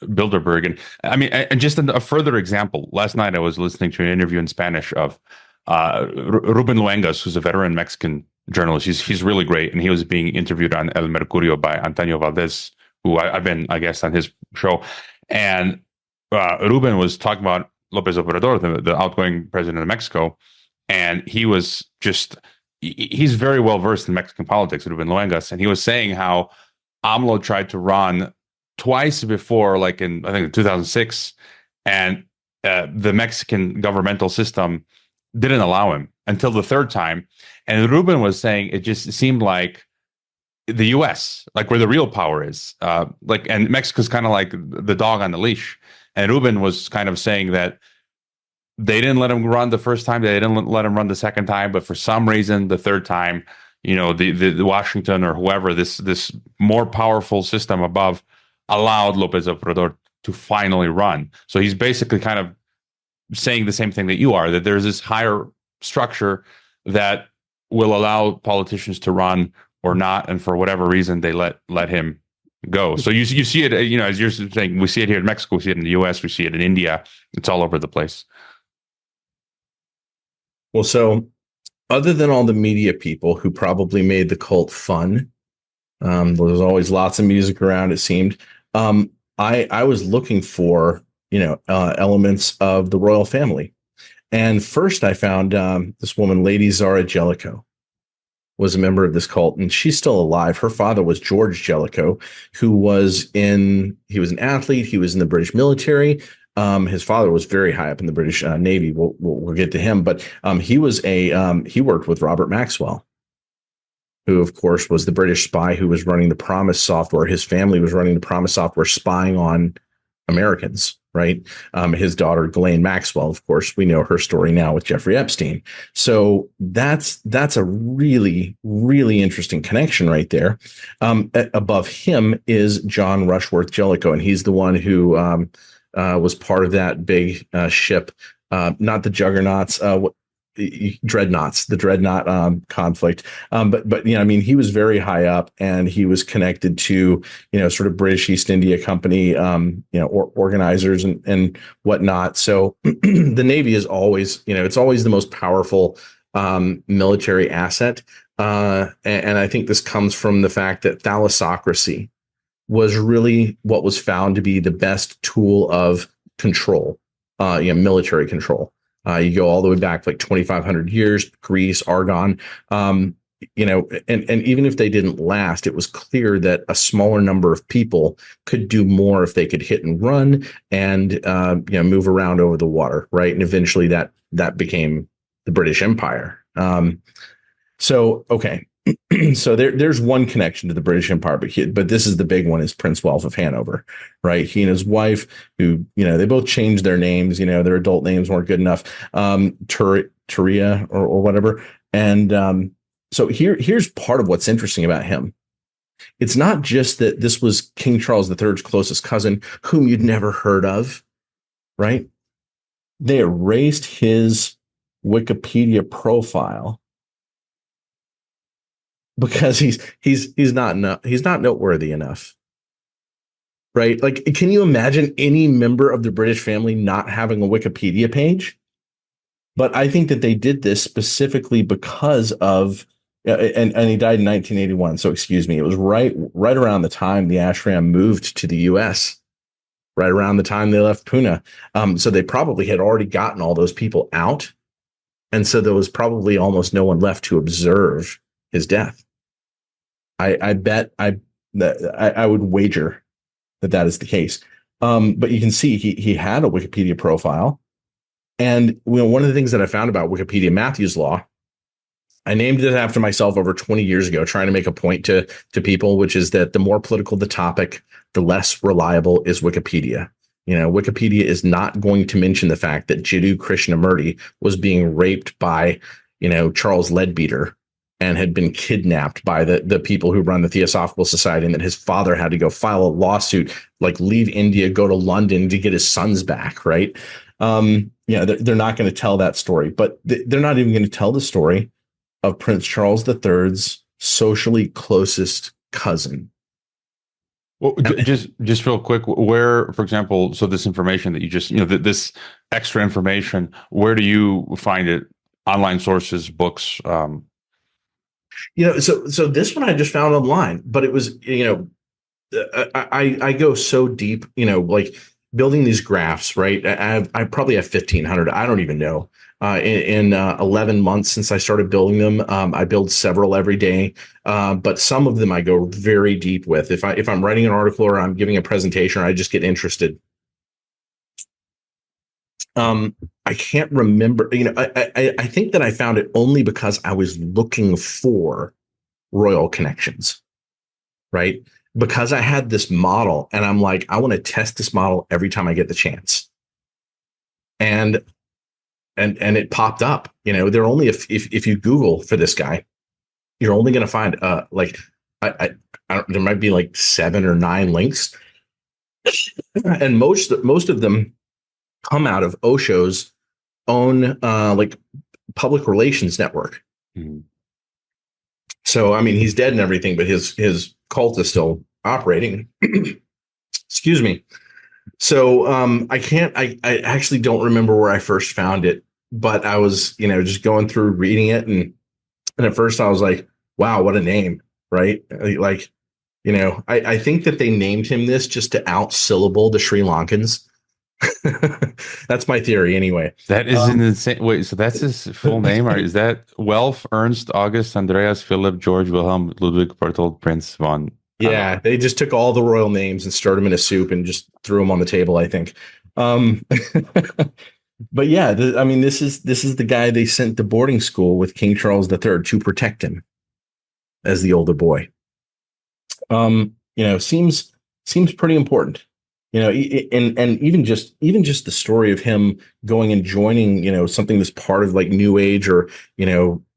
Bilderberg. And I mean, and just a further example, last night I was listening to an interview in Spanish of Ruben Luengas, who's a veteran Mexican journalist. He's really great. And he was being interviewed on El Mercurio by Antonio Valdez, who I've been, I guess, on his show. And Ruben was talking about López Obrador, the outgoing president of Mexico. And he was just... He's very well versed in Mexican politics, Ruben Luengas, and he was saying how AMLO tried to run twice before, like in I think 2006, and the Mexican governmental system didn't allow him until the third time. And Ruben was saying it just seemed like the U.S., like where the real power is, and Mexico's kind of like the dog on the leash. And Ruben was kind of saying that they didn't let him run the first time. They didn't let him run the second time. But for some reason, the third time, the Washington or whoever, this more powerful system above allowed López Obrador to finally run. So he's basically kind of saying the same thing that you are, that there's this higher structure that will allow politicians to run or not. And for whatever reason, they let him, go. So you see it, as you're saying, we see it here in Mexico, we see it in the US, we see it in India. It's all over the place. Well, so other than all the media people who probably made the cult fun, there was always lots of music around, it seemed. I was looking for, elements of the royal family. And first I found this woman, Lady Zara Jellicoe, was a member of this cult, and she's still alive. Her father was George Jellicoe, he was an athlete. He was in the British military. His father was very high up in the British Navy. We'll get to him, but he worked with Robert Maxwell, who of course was the British spy who was running the Promise software. His family was running the Promise software, spying on Americans, right? His daughter, Ghislaine Maxwell, of course, we know her story now with Jeffrey Epstein. So that's a really, really interesting connection right there. Above him is John Rushworth Jellicoe, and he's the one who was part of that big ship, not the Juggernauts, Dreadnoughts, the Dreadnought conflict. But he was very high up, and he was connected to, sort of British East India Company, organizers and whatnot. So the Navy is always, it's always the most powerful military asset. And I think this comes from the fact that thalassocracy was really what was found to be the best tool of control, military control. You go all the way back like 2,500 years, Greece, Argon, and even if they didn't last, it was clear that a smaller number of people could do more if they could hit and run and, move around over the water, right? And eventually that became the British Empire. Okay. So there's one connection to the British Empire, but this is the big one, is Prince Welf of Hanover, right? He and his wife, who, they both changed their names, their adult names weren't good enough, Turia or whatever. And so here's part of what's interesting about him. It's not just that this was King Charles III's closest cousin, whom you'd never heard of, right? They erased his Wikipedia profile because he's not noteworthy enough, right? Like, can you imagine any member of the British family not having a Wikipedia page? But I think that they did this specifically because of, and he died in 1981. So excuse me, it was right around the time the ashram moved to the U.S., right around the time they left Pune. So they probably had already gotten all those people out, and so there was probably almost no one left to observe his death. I bet I would wager that is the case. But you can see he had a Wikipedia profile. And one of the things that I found about Wikipedia, Matthew's Law, I named it after myself over 20 years ago, trying to make a point to people, which is that the more political the topic, the less reliable is Wikipedia. Wikipedia is not going to mention the fact that Jiddu Krishnamurti was being raped by, Charles Leadbeater, and had been kidnapped by the people who run the Theosophical Society, and that his father had to go file a lawsuit, like leave India, go to London to get his sons back, right? They're not going to tell that story, but they're not even going to tell the story of Prince Charles III's socially closest cousin. Well, just real quick, where, for example, so this information that you just, this extra information, where do you find it? Online sources, books? So this one I just found online, but it was, I go so deep, like building these graphs, right? I probably have 1,500. I don't even know. In 11 months since I started building them, I build several every day. But some of them I go very deep with. If I'm writing an article or I'm giving a presentation, or I just get interested. I can't remember, I think that I found it only because I was looking for royal connections, right? Because I had this model and I'm like, I want to test this model every time I get the chance. And it popped up, there are only, if you Google for this guy, you're only going to find, there might be like 7 or 9 links. And most of them come out of Osho's own public relations network. Mm-hmm. So I mean, he's dead and everything, but his cult is still operating. Excuse me. So I actually don't remember where I first found it, but I was, just going through reading it, and at first I was like, wow, what a name, right? Like, I think that they named him this just to out-syllable the Sri Lankans. That's my theory anyway. That is an insane. Wait, so that's his full name, or is that Welf Ernst August Andreas Philipp George Wilhelm Ludwig Bertold Prince von? Yeah, they just took all the royal names and stirred them in a soup and just threw them on the table, I think. But yeah, this is the guy they sent to boarding school with King Charles III to protect him as the older boy. Seems pretty important. And even just the story of him going and joining, something that's part of like New Age or,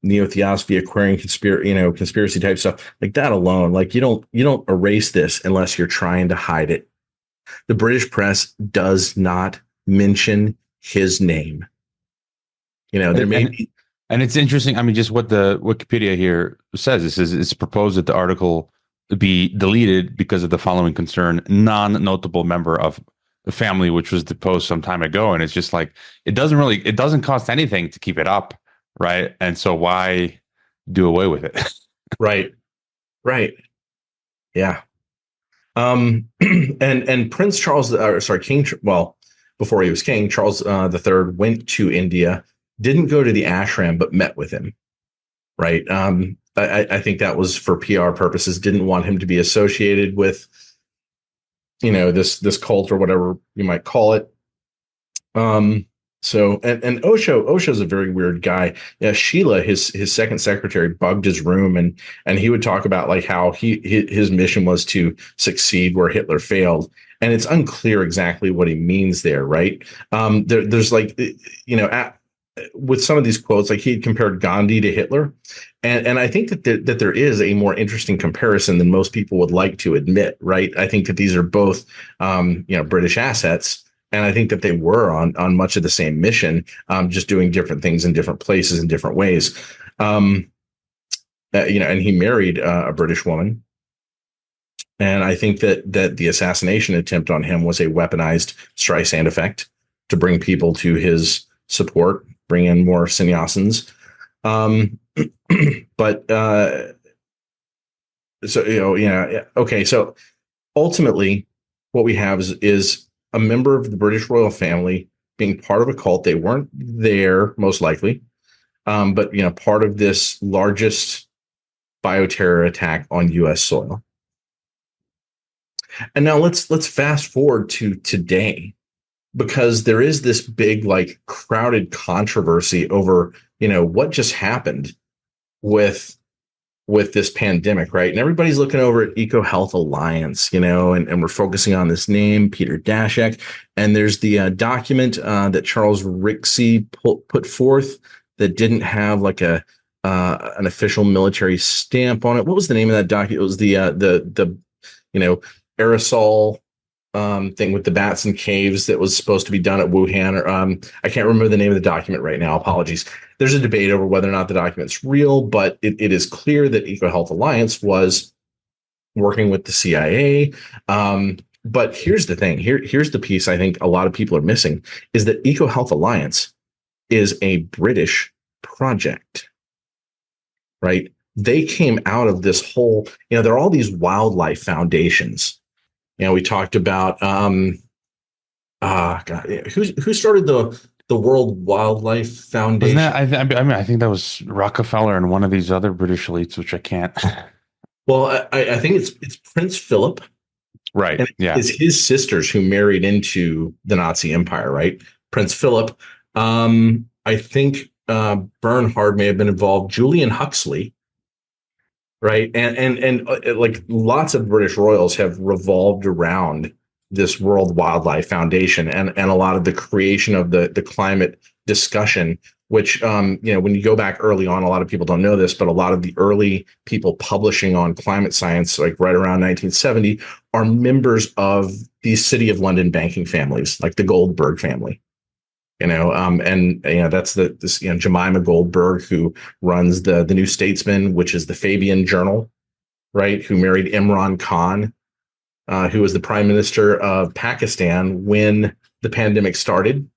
neo-theosophy, Aquarian conspiracy type stuff, like that alone, like you don't erase this unless you're trying to hide it. The British press does not mention his name. There may be. And it's interesting. I mean, just what the Wikipedia here says, it's proposed that the article be deleted because of the following concern: non-notable member of the family, which was deposed some time ago. And it's just like, it doesn't cost anything to keep it up. Right. And so why do away with it? Right. Yeah. And Prince Charles, King, well, before he was king, Charles III went to India, didn't go to the ashram, but met with him. Right. I think that was for PR purposes, didn't want him to be associated with, this cult or whatever you might call it. So, and Osho's a very weird guy. Yeah. Sheila, his second secretary, bugged his room, and he would talk about like how his mission was to succeed where Hitler failed. And it's unclear exactly what he means there. Right. There's like, with some of these quotes, like he had compared Gandhi to Hitler. And I think that there is a more interesting comparison than most people would like to admit, right? I think that these are both, British assets. And I think that they were on much of the same mission, just doing different things in different places in different ways. And he married a British woman. And I think that the assassination attempt on him was a weaponized Streisand effect to bring people to his support, bring in more sannyasins. Okay. So ultimately what we have is a member of the British royal family being part of a cult. They weren't there most likely. But part of this largest bioterror attack on US soil. And now let's fast forward to today, because there is this big, like, crowded controversy over, what just happened with this pandemic, right? And everybody's looking over at EcoHealth Alliance, and we're focusing on this name, Peter Daszak. And there's the document that Charles Rixey put forth that didn't have like an official military stamp on it. What was the name of that document? It was the aerosol thing with the bats and caves that was supposed to be done at Wuhan. Or I can't remember the name of the document right now. Apologies. There's a debate over whether or not the document's real, but it is clear that EcoHealth Alliance was working with the CIA. But here's the thing. Here's the piece I think a lot of people are missing, is that EcoHealth Alliance is a British project, right? They came out of this whole, there are all these wildlife foundations. We talked about who started the World Wildlife Foundation? I think that was Rockefeller and one of these other British elites, which I can't. Well, I think it's Prince Philip, right? Yeah, it's his sisters who married into the Nazi Empire, right? Prince Philip. I think Bernhard may have been involved. Julian Huxley. Right. And like lots of British royals have revolved around this World Wildlife Foundation and a lot of the creation of the climate discussion, which, when you go back early on, a lot of people don't know this, but a lot of the early people publishing on climate science, like right around 1970, are members of the City of London banking families, like the Goldberg family. That's this Jemima Goldberg, who runs the New Statesman, which is the Fabian Journal, right? Who married Imran Khan, who was the prime minister of Pakistan when the pandemic started.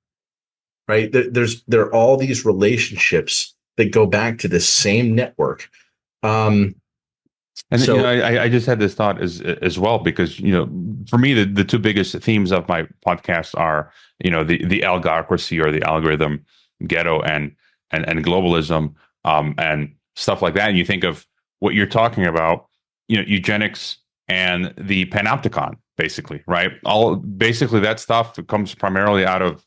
Right? There are all these relationships that go back to this same network. And So I just had this thought as well, because for me the two biggest themes of my podcast are the algocracy or the algorithm ghetto and globalism and stuff like that. And you think of what you're talking about, eugenics and the panopticon, basically, right? Basically that stuff comes primarily out of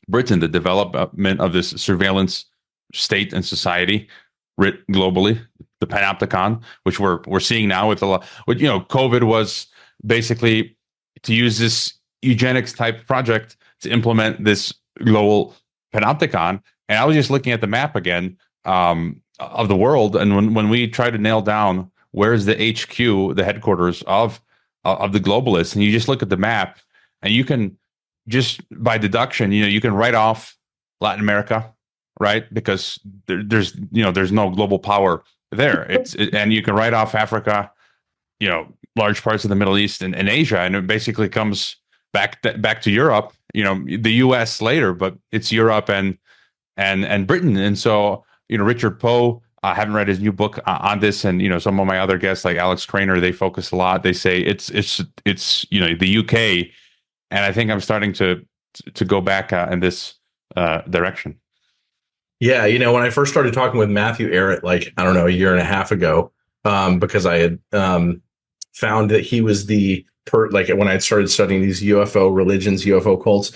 Britain, the development of this surveillance state and society writ globally, the panopticon, which we're seeing now with a lot. COVID was basically to use this eugenics type project to implement this global panopticon. And I was just looking at the map again of the world, and when we try to nail down where's the HQ, the headquarters of the globalists, and you just look at the map, and you can just by deduction, you can write off Latin America, right? Because there's no global power there. And you can write off Africa, large parts of the Middle East and Asia, and it basically comes back to Europe. The U.S. later, but it's Europe and Britain. And so Richard Poe, I haven't read his new book on this, and some of my other guests like Alex Craner, they focus a lot. They say it's the UK, and I think I'm starting to go back in this direction. Yeah, when I first started talking with Matthew Arrett, like, I don't know, a year and a half ago, because I had found that he was when I had started studying these UFO religions, UFO cults,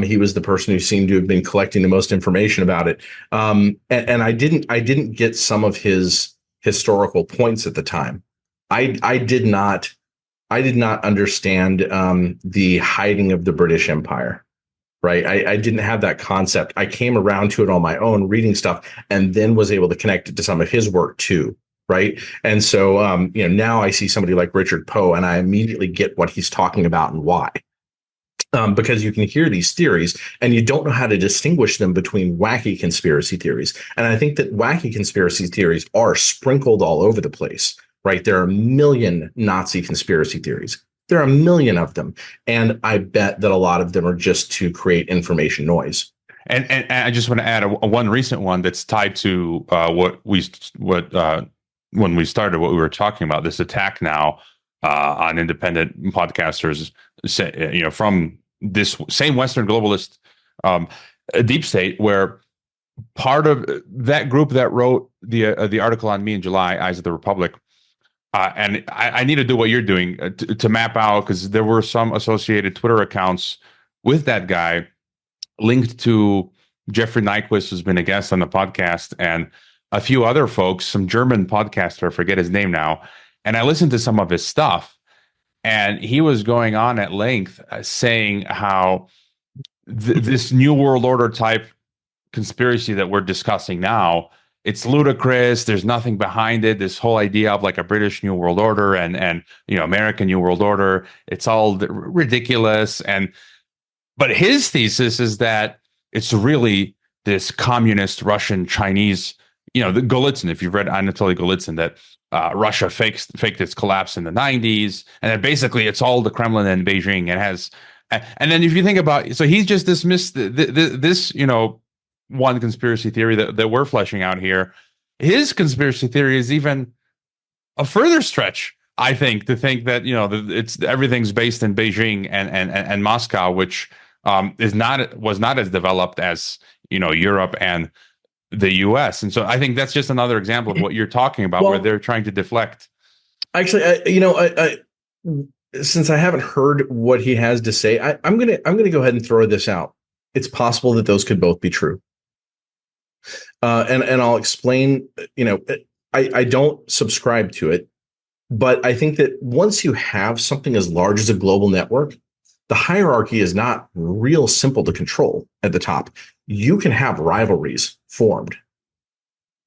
he was the person who seemed to have been collecting the most information about it. And I didn't get some of his historical points at the time. I did not understand the hiding of the British Empire. Right. I didn't have that concept. I came around to it on my own, reading stuff, and then was able to connect it to some of his work too. Right. And so, now I see somebody like Richard Poe, and I immediately get what he's talking about and why. Because you can hear these theories and you don't know how to distinguish them between wacky conspiracy theories. And I think that wacky conspiracy theories are sprinkled all over the place. Right. There are a million Nazi conspiracy theories. There are a million of them. And I bet that a lot of them are just to create information noise. And I just want to add one recent one that's tied to when we started what we were talking about, this attack now on independent podcasters, from this same Western globalist deep state, where part of that group that wrote the article on me in July, Eyes of the Republic. And I need to do what you're doing to map out, because there were some associated Twitter accounts with that guy linked to Jeffrey Nyquist, who's been a guest on the podcast, and a few other folks, some German podcaster, I forget his name now. And I listened to some of his stuff, and he was going on at length saying how this New World Order type conspiracy that we're discussing now, it's ludicrous. There's nothing behind it. This whole idea of like a British New World Order and American New World Order, it's all ridiculous. But his thesis is that it's really this communist Russian Chinese, the Golitsyn. If you've read Anatoly Golitsyn, that Russia faked its collapse in the 90s, and that basically it's all the Kremlin and Beijing, and then if you think about, so he's just dismissed this one conspiracy theory that we're fleshing out here. His conspiracy theory is even a further stretch, I think, to think that everything's based in Beijing and Moscow, which was not as developed as Europe and the U.S. And so I think that's just another example of what you're talking about, where they're trying to deflect. Actually, I since I haven't heard what he has to say, I'm gonna go ahead and throw this out. It's possible that those could both be true. And I'll explain, I don't subscribe to it, but I think that once you have something as large as a global network, the hierarchy is not real simple to control at the top. You can have rivalries formed.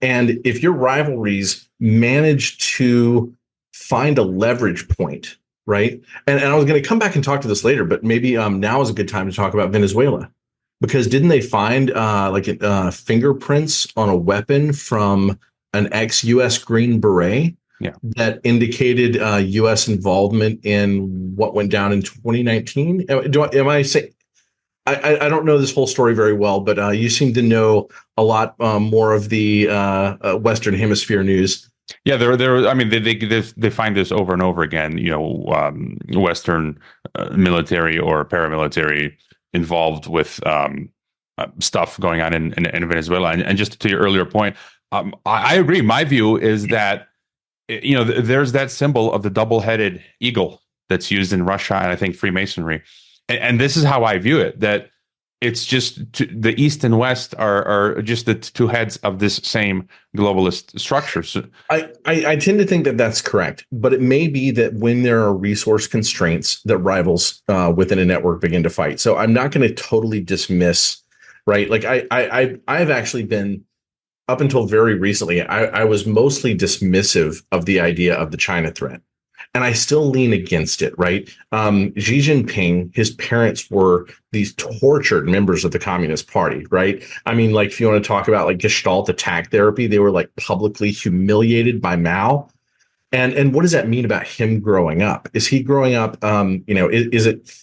And if your rivalries manage to find a leverage point, right? And I was going to come back and talk to this later, but maybe now is a good time to talk about Venezuela. Because didn't they find fingerprints on a weapon from an ex-US Green Beret Yeah. that indicated U.S. involvement in what went down in 2019. Am I saying? I don't know this whole story very well, but you seem to know a lot more of the Western Hemisphere news. Yeah, they're. I mean, they find this over and over again. Western military or paramilitary involved with stuff going on in Venezuela. And just to your earlier point, I agree. My view is that there's that symbol of the double-headed eagle that's used in Russia and I think Freemasonry, and this is how I view it. That it's just the East and West are just the two heads of this same globalist structure. So, I tend to think that that's correct, but it may be that when there are resource constraints, that rivals within a network begin to fight. So I'm not going to totally dismiss, right? Like I've actually been, up until very recently, I was mostly dismissive of the idea of the China threat. And I still lean against it, right? Xi Jinping, his parents were these tortured members of the Communist Party, right? I mean, like, if you want to talk about like Gestalt attack therapy, they were like publicly humiliated by Mao. And what does that mean about him growing up? Is he growing up, is it,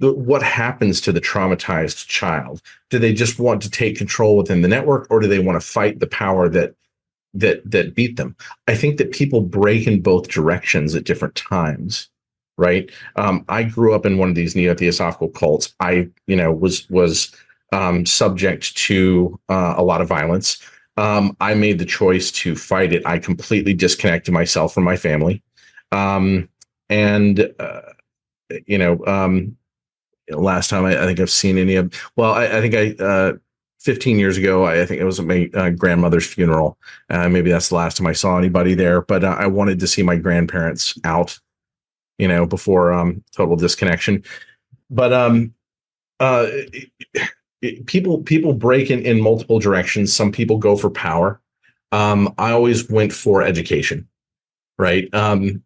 what happens to the traumatized child? Do they just want to take control within the network, or do they want to fight the power that beat them? I think that people break in both directions at different times, right? I grew up in one of these neo-theosophical cults. I, was subject to a lot of violence. I made the choice to fight it. I completely disconnected myself from my family, last time I think I've seen any of, well, I think 15 years ago, I think it was at my grandmother's funeral. Maybe that's the last time I saw anybody there, but I wanted to see my grandparents out, before total disconnection. But people break in multiple directions. Some people go for power. I always went for education, right?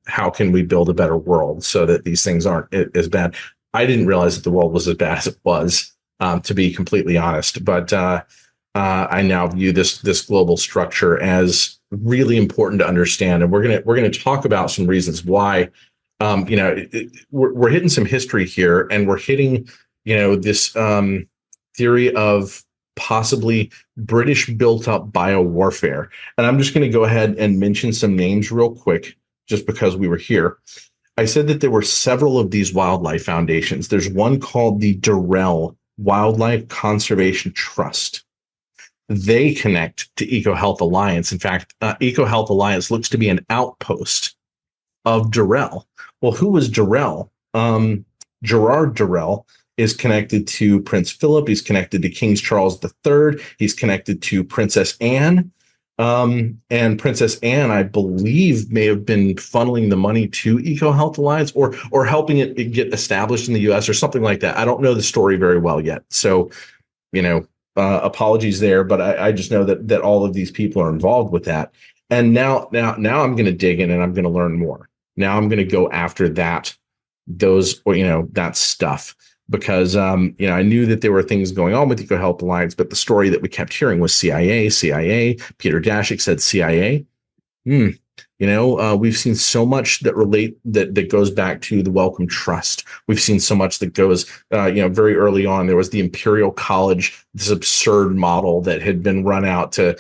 How can we build a better world so that these things aren't as bad? I didn't realize that the world was as bad as it was, to be completely honest. But I now view this global structure as really important to understand, and we're gonna talk about some reasons why. We're hitting some history here, and we're hitting this theory of possibly British built-up biowarfare. And I'm just going to go ahead and mention some names real quick, just because we were here. I said that there were several of these wildlife foundations. There's one called the Durrell Wildlife Conservation Trust. They connect to EcoHealth Alliance. In fact, EcoHealth Alliance looks to be an outpost of Durrell. Well, who was Durrell? Gerard Durrell is connected to Prince Philip. He's connected to King Charles III. He's connected to Princess Anne. And Princess Anne, I believe, may have been funneling the money to EcoHealth Alliance or helping it get established in the U.S. or something like that. I don't know the story very well yet. So, apologies there, but I just know that all of these people are involved with that. And now I'm going to dig in and I'm going to learn more. Now I'm going to go after that stuff. Because, I knew that there were things going on with EcoHealth Alliance, but the story that we kept hearing was CIA. Peter Daszak said CIA. We've seen so much that goes back to the Wellcome Trust. We've seen so much that goes, very early on, there was the Imperial College, this absurd model that had been run out to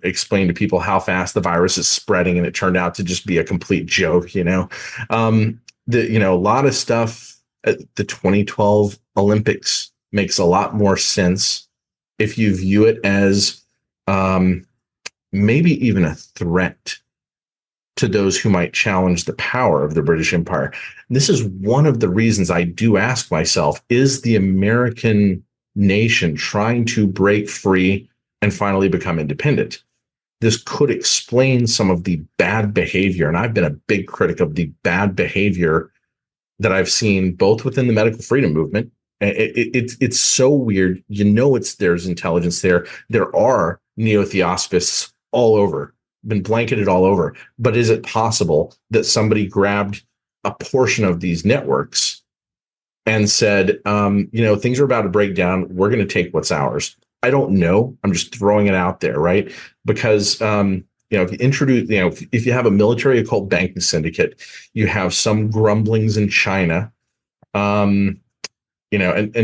explain to people how fast the virus is spreading. And it turned out to just be a complete joke, a lot of stuff. The 2012 Olympics makes a lot more sense if you view it as maybe even a threat to those who might challenge the power of the British Empire. This is one of the reasons I do ask myself, is the American nation trying to break free and finally become independent? This could explain some of the bad behavior, and I've been a big critic of the bad behavior that I've seen both within the medical freedom movement. It's so weird. There's intelligence there. There are neo-theosophists all over, been blanketed all over. But is it possible that somebody grabbed a portion of these networks and said, things are about to break down. We're going to take what's ours. I don't know. I'm just throwing it out there, right? Because if you introduce, if you have a military occult banking syndicate, you have some grumblings in China. And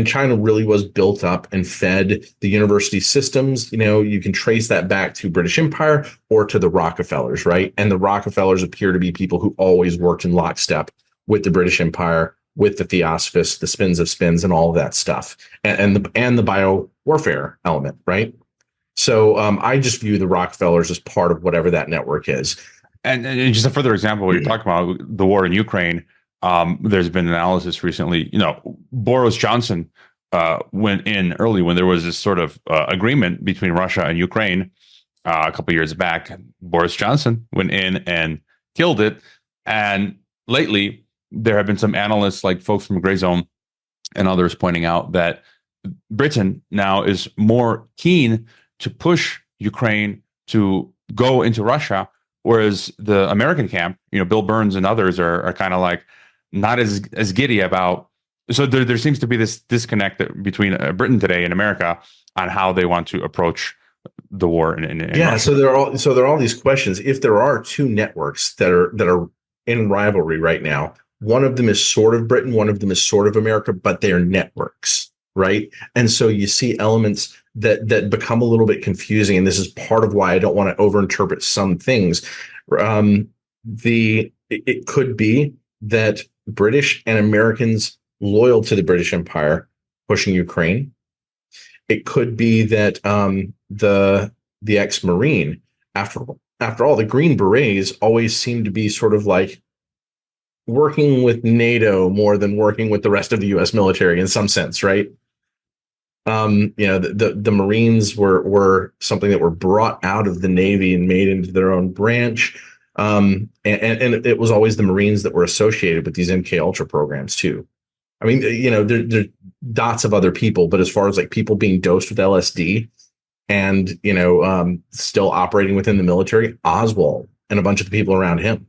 China really was built up and fed the university systems. You can trace that back to British Empire or to the Rockefellers, right? And the Rockefellers appear to be people who always worked in lockstep with the British Empire, with the theosophists, the spins of spins, and all of that stuff, and the bio warfare element, right? So I just view the Rockefellers as part of whatever that network is. And just a further example, what you're talking about, the war in Ukraine. There's been analysis recently. Boris Johnson went in early when there was this sort of agreement between Russia and Ukraine a couple of years back. Boris Johnson went in and killed it. And lately, there have been some analysts, like folks from Gray Zone and others, pointing out that Britain now is more keen to push Ukraine to go into Russia, whereas the American camp, Bill Burns and others are kind of like not as giddy about. So there seems to be this disconnect between Britain today and America on how they want to approach the war in yeah. Russia. So there are all these questions. If there are two networks that are in rivalry right now, one of them is sort of Britain, one of them is sort of America, but they're networks, right? And so you see elements that become a little bit confusing, and this is part of why I don't want to overinterpret some things. It could be that British and Americans loyal to the British Empire pushing Ukraine. It could be that the ex-Marine, after all, the Green Berets always seem to be sort of like working with NATO more than working with the rest of the U.S. military in some sense, right? The Marines were something that were brought out of the Navy and made into their own branch. And it was always the Marines that were associated with these MK Ultra programs too. I mean, there dots of other people, but as far as like people being dosed with LSD and, still operating within the military, Oswald and a bunch of the people around him,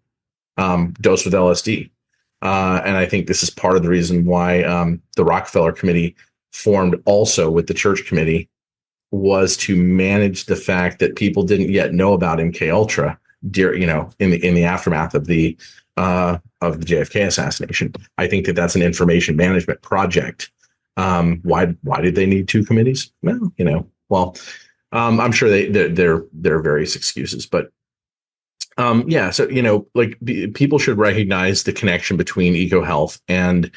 dosed with LSD. And I think this is part of the reason why the Rockefeller Committee formed also with the Church Committee, was to manage the fact that people didn't yet know about MK Ultra, in the aftermath of the JFK assassination. I think that that's an information management project. Why did they need two committees? Well, I'm sure there are various excuses, but so people should recognize the connection between EcoHealth and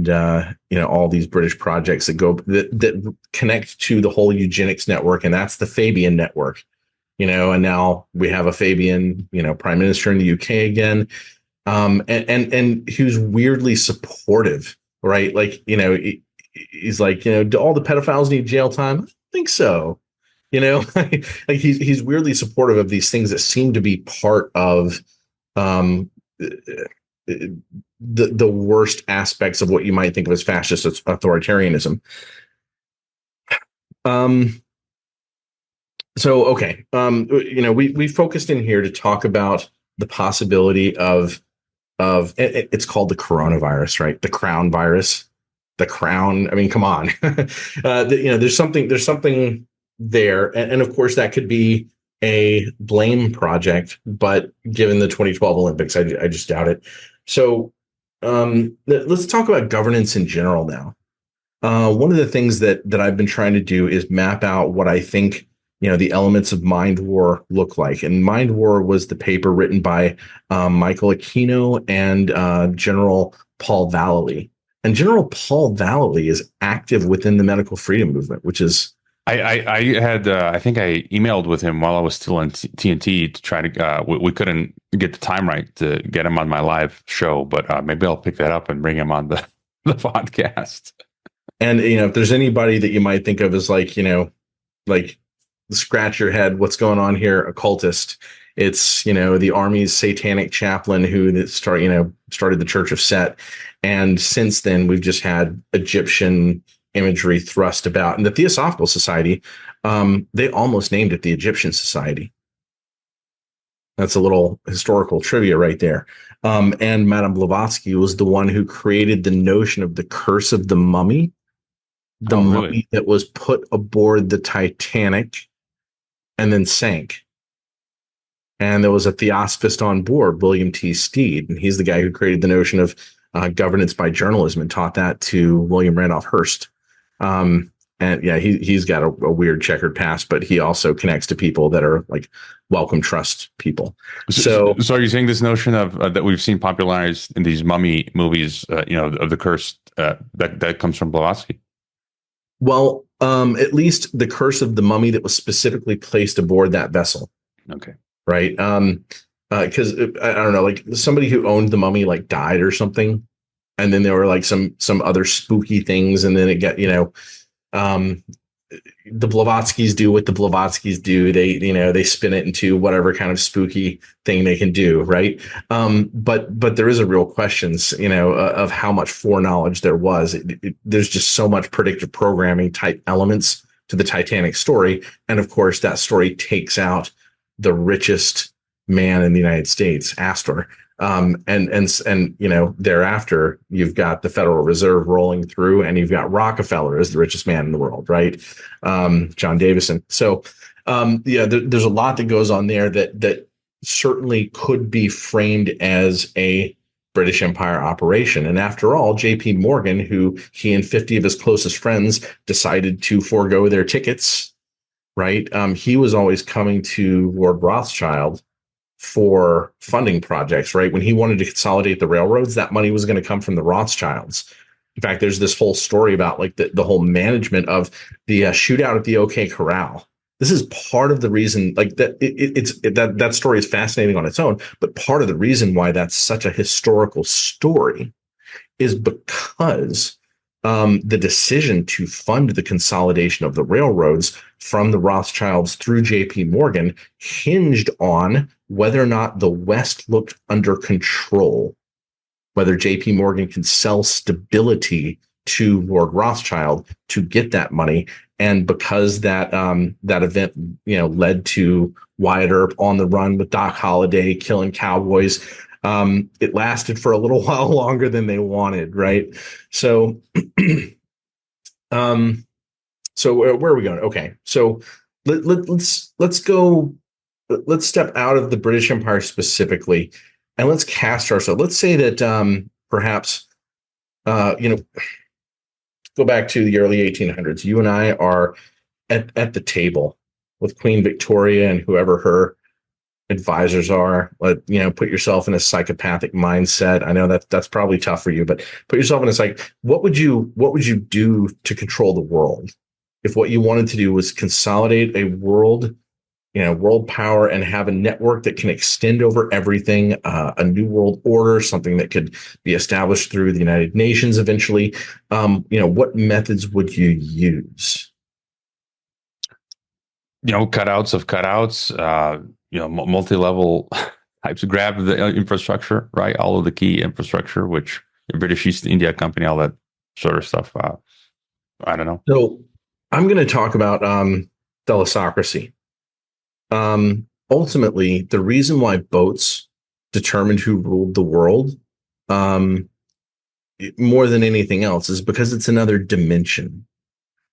all these British projects that connect to the whole eugenics network, and that's the Fabian network. And now we have a Fabian, prime minister in the UK again, and who's weirdly supportive, right? Like, he's like, do all the pedophiles need jail time? I don't think so. Like he's weirdly supportive of these things that seem to be part of the worst aspects of what you might think of as fascist authoritarianism. So, okay. We focused in here to talk about the possibility of it's called the coronavirus, right? The crown virus, the crown. I mean, come on. There's something there. And of course that could be a blame project, but given the 2012 Olympics, I just doubt it. So let's talk about governance in general now. One of the things that I've been trying to do is map out what I think, the elements of Mindwar look like. And Mindwar was the paper written by Michael Aquino and General Paul Vallely. And General Paul Vallely is active within the medical freedom movement, which is... I had I think I emailed with him while I was still in TNT to try to we couldn't get the time right to get him on my live show, but maybe I'll pick that up and bring him on the podcast. And if there's anybody that you might think of as like scratch your head, what's going on here, occultist, it's the Army's satanic chaplain who started the Church of Set, and since then we've just had Egyptian imagery thrust about. And the Theosophical Society, they almost named it the Egyptian Society. That's a little historical trivia right there. And Madame Blavatsky was the one who created the notion of the curse of the mummy, the Oh, really? mummy that was put aboard the Titanic and then sank. And there was a theosophist on board, William T. Stead, and he's the guy who created the notion of governance by journalism and taught that to William Randolph Hearst. And yeah, he's got a weird checkered past, but he also connects to people that are like welcome trust people. So are you saying this notion of that we've seen popularized in these mummy movies, of the curse that comes from Blavatsky? Well, at least the curse of the mummy that was specifically placed aboard that vessel. Okay. Right. Because I don't know, like somebody who owned the mummy like died or something, and then there were like some other spooky things, and then it got the Blavatskys do what the Blavatskys do. They spin it into whatever kind of spooky thing they can do, right? But there is a real questions, of how much foreknowledge there was. There's just so much predictive programming type elements to the Titanic story, and of course that story takes out the richest man in the United States, Astor. And thereafter you've got the Federal Reserve rolling through, and you've got Rockefeller as the richest man in the world, right? John Davison. So, there's a lot that goes on there that certainly could be framed as a British Empire operation. And after all, J.P. Morgan, who he and 50 of his closest friends decided to forego their tickets, right? He was always coming to Lord Rothschild for funding projects, right? When he wanted to consolidate the railroads, that money was going to come from the Rothschilds. In fact, there's this whole story about like the whole management of the shootout at the OK Corral. This is part of the reason, like that that story is fascinating on its own, but part of the reason why that's such a historical story is because the decision to fund the consolidation of the railroads from the Rothschilds through J.P. Morgan hinged on whether or not the West looked under control, whether J.P. Morgan can sell stability to Lord Rothschild to get that money. And because that event, led to Wyatt Earp on the run with Doc Holliday killing cowboys, it lasted for a little while longer than they wanted, right? So, so where are we going? Okay, so let's go. Let's step out of the British Empire specifically, and let's cast ourselves. Let's say that perhaps, go back to the early 1800s. You and I are at the table with Queen Victoria and whoever her advisors are. Put yourself in a psychopathic mindset. I know that's probably tough for you, but put yourself in a what would you do to control the world if what you wanted to do was consolidate a world power and have a network that can extend over everything, a new world order, something that could be established through the United Nations eventually. What methods would you use? Cutouts of cutouts, multi-level types of grab the infrastructure, right? All of the key infrastructure, which the British East India Company, all that sort of stuff. I don't know. So I'm going to talk about thalassocracy. Ultimately, the reason why boats determined who ruled the world more than anything else is because it's another dimension,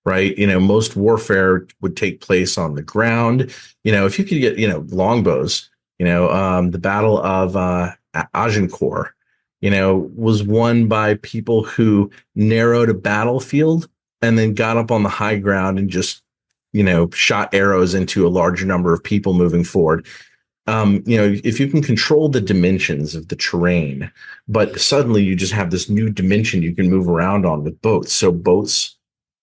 right? Most warfare would take place on the ground. If you could get, longbows, the Battle of Agincourt, was won by people who narrowed a battlefield and then got up on the high ground and just shot arrows into a larger number of people moving forward. If you can control the dimensions of the terrain, but suddenly you just have this new dimension you can move around on with boats. So boats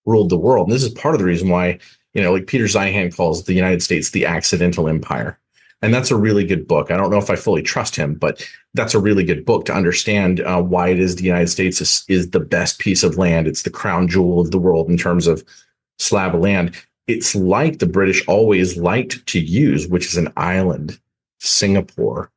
ruled the world. And this is part of the reason why, like Peter Zeihan calls the United States the accidental empire. And that's a really good book. I don't know if I fully trust him, but that's a really good book to understand why it is the United States is the best piece of land. It's the crown jewel of the world in terms of slab of land. It's like the British always liked to use, which is an island, Singapore,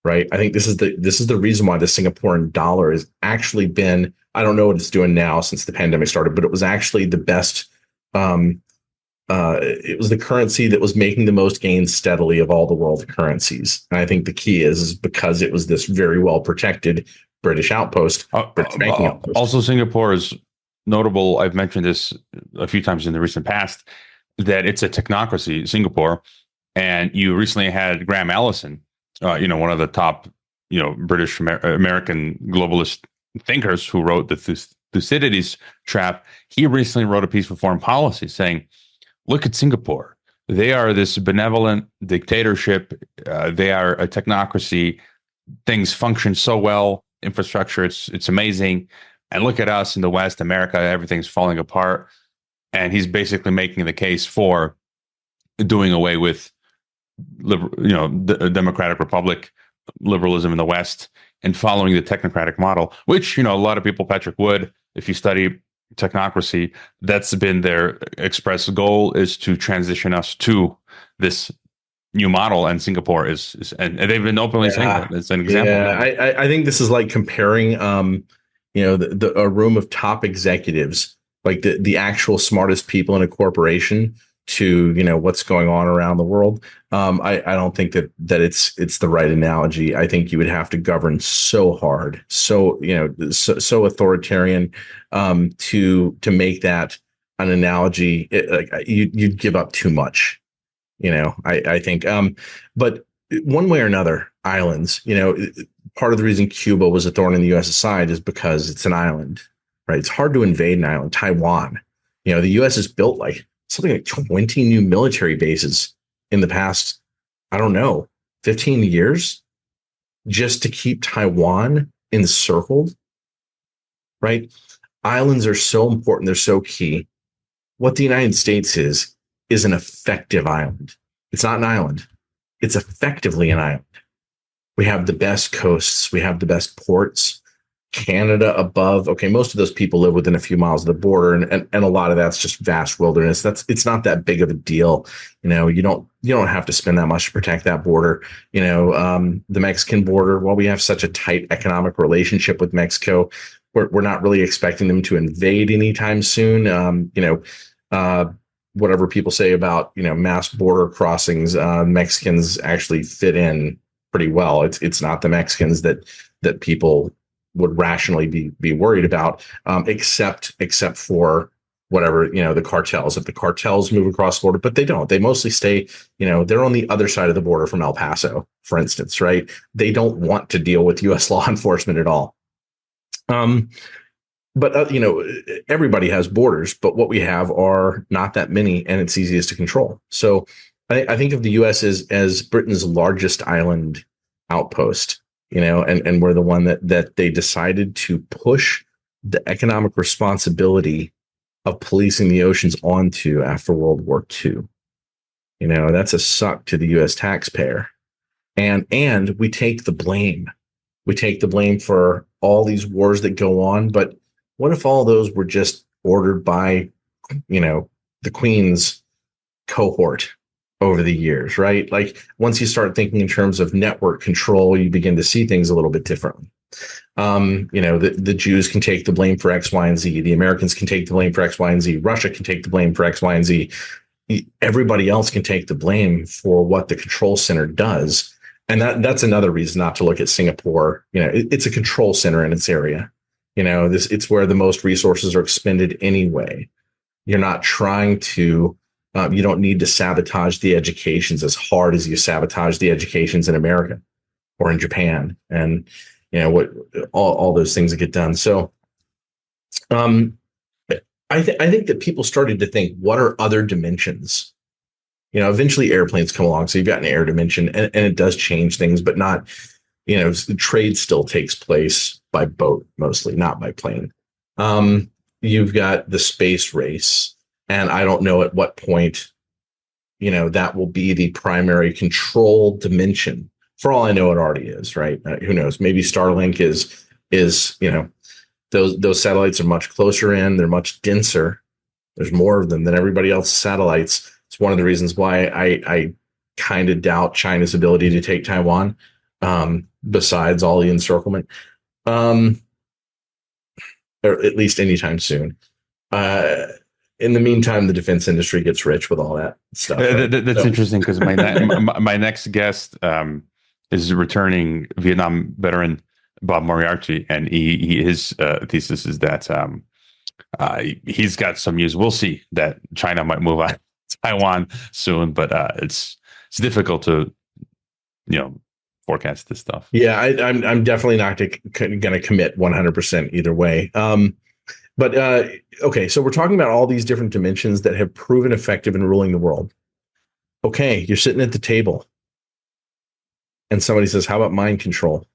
right? I think this is the reason why the Singaporean dollar has actually been, I don't know what it's doing now since the pandemic started, but it was actually the best. It was the currency that was making the most gains steadily of all the world currencies. And I think the key is because it was this very well protected British outpost. British banking outpost. Also, Singapore is notable, I've mentioned this a few times in the recent past, that it's a technocracy, Singapore. And you recently had Graham Allison, one of the top, British American globalist thinkers who wrote the Thucydides Trap. He recently wrote a piece for Foreign Policy saying, look at Singapore. They are this benevolent dictatorship. They are a technocracy. Things function so well. Infrastructure, it's amazing. And look at us in the West, America, everything's falling apart. And he's basically making the case for doing away with, the Democratic Republic, liberalism in the West, and following the technocratic model, which, a lot of people, Patrick Wood, if you study technocracy, that's been their express goal, is to transition us to this new model. And Singapore and they've been openly saying that. It's an example. Yeah, I think this is like comparing, a room of top executives, like the actual smartest people in a corporation, to what's going on around the world. I don't think that it's the right analogy. I think you would have to govern so hard, so authoritarian, to make that an analogy. You'd give up too much. I think. But one way or another, islands. Part of the reason Cuba was a thorn in the U.S.'s side is because it's an island, right? It's hard to invade an island. Taiwan. The U.S. has built something like 20 new military bases in the past, I don't know, 15 years, just to keep Taiwan encircled, right? Islands are so important. They're so key. What the United States is an effective island. It's not an island. It's effectively an island. We have the best coasts. We have the best ports. Canada above. Okay, most of those people live within a few miles of the border, and a lot of that's just vast wilderness. It's not that big of a deal. You don't have to spend that much to protect that border. The Mexican border, while we have such a tight economic relationship with Mexico, we're not really expecting them to invade anytime soon. Whatever people say about mass border crossings, Mexicans actually fit in pretty well. It's not the Mexicans that people would rationally be worried about, except for whatever, the cartels. If the cartels move across the border, but they don't. They mostly stay, they're on the other side of the border from El Paso, for instance, right? They don't want to deal with U.S. law enforcement at all. But everybody has borders, but what we have are not that many, and it's easiest to control. So I think of the U.S. as Britain's largest island outpost. And we're the one that they decided to push the economic responsibility of policing the oceans onto after World War II. That's a suck to the U.S. taxpayer. And we take the blame. We take the blame for all these wars that go on. But what if all those were just ordered by, the Queen's cohort over the years, right? Once you start thinking in terms of network control, you begin to see things a little bit differently. The Jews can take the blame for X, Y, and Z. The Americans can take the blame for X, Y, and Z. Russia can take the blame for X, Y, and Z. Everybody else can take the blame for what the control center does. And that's another reason not to look at Singapore. It's a control center in its area. It's where the most resources are expended anyway. You're not trying to, you don't need to sabotage the educations as hard as you sabotage the educations in America or in Japan, and what all those things that get done. So, I think that people started to think, what are other dimensions? Eventually airplanes come along, so you've got an air dimension, and it does change things, but not. Trade still takes place by boat mostly, not by plane. You've got the space race, and I don't know at what point, that will be the primary control dimension. For all I know, it already is, right? Who knows? Maybe Starlink is those satellites are much closer in, they're much denser. There's more of them than everybody else's satellites. It's one of the reasons why I kind of doubt China's ability to take Taiwan. Besides all the encirclement, or at least anytime soon. In the meantime, the defense industry gets rich with all that stuff. Right? That's interesting, because my next guest is returning Vietnam veteran Bob Moriarty, and his thesis is that He's got some news. We'll see that China might move on Taiwan soon, but it's difficult to forecast this stuff. Yeah, I'm definitely not going to commit 100% either way. But okay, so we're talking about all these different dimensions that have proven effective in ruling the world. Okay, you're sitting at the table, and somebody says, "How about mind control?"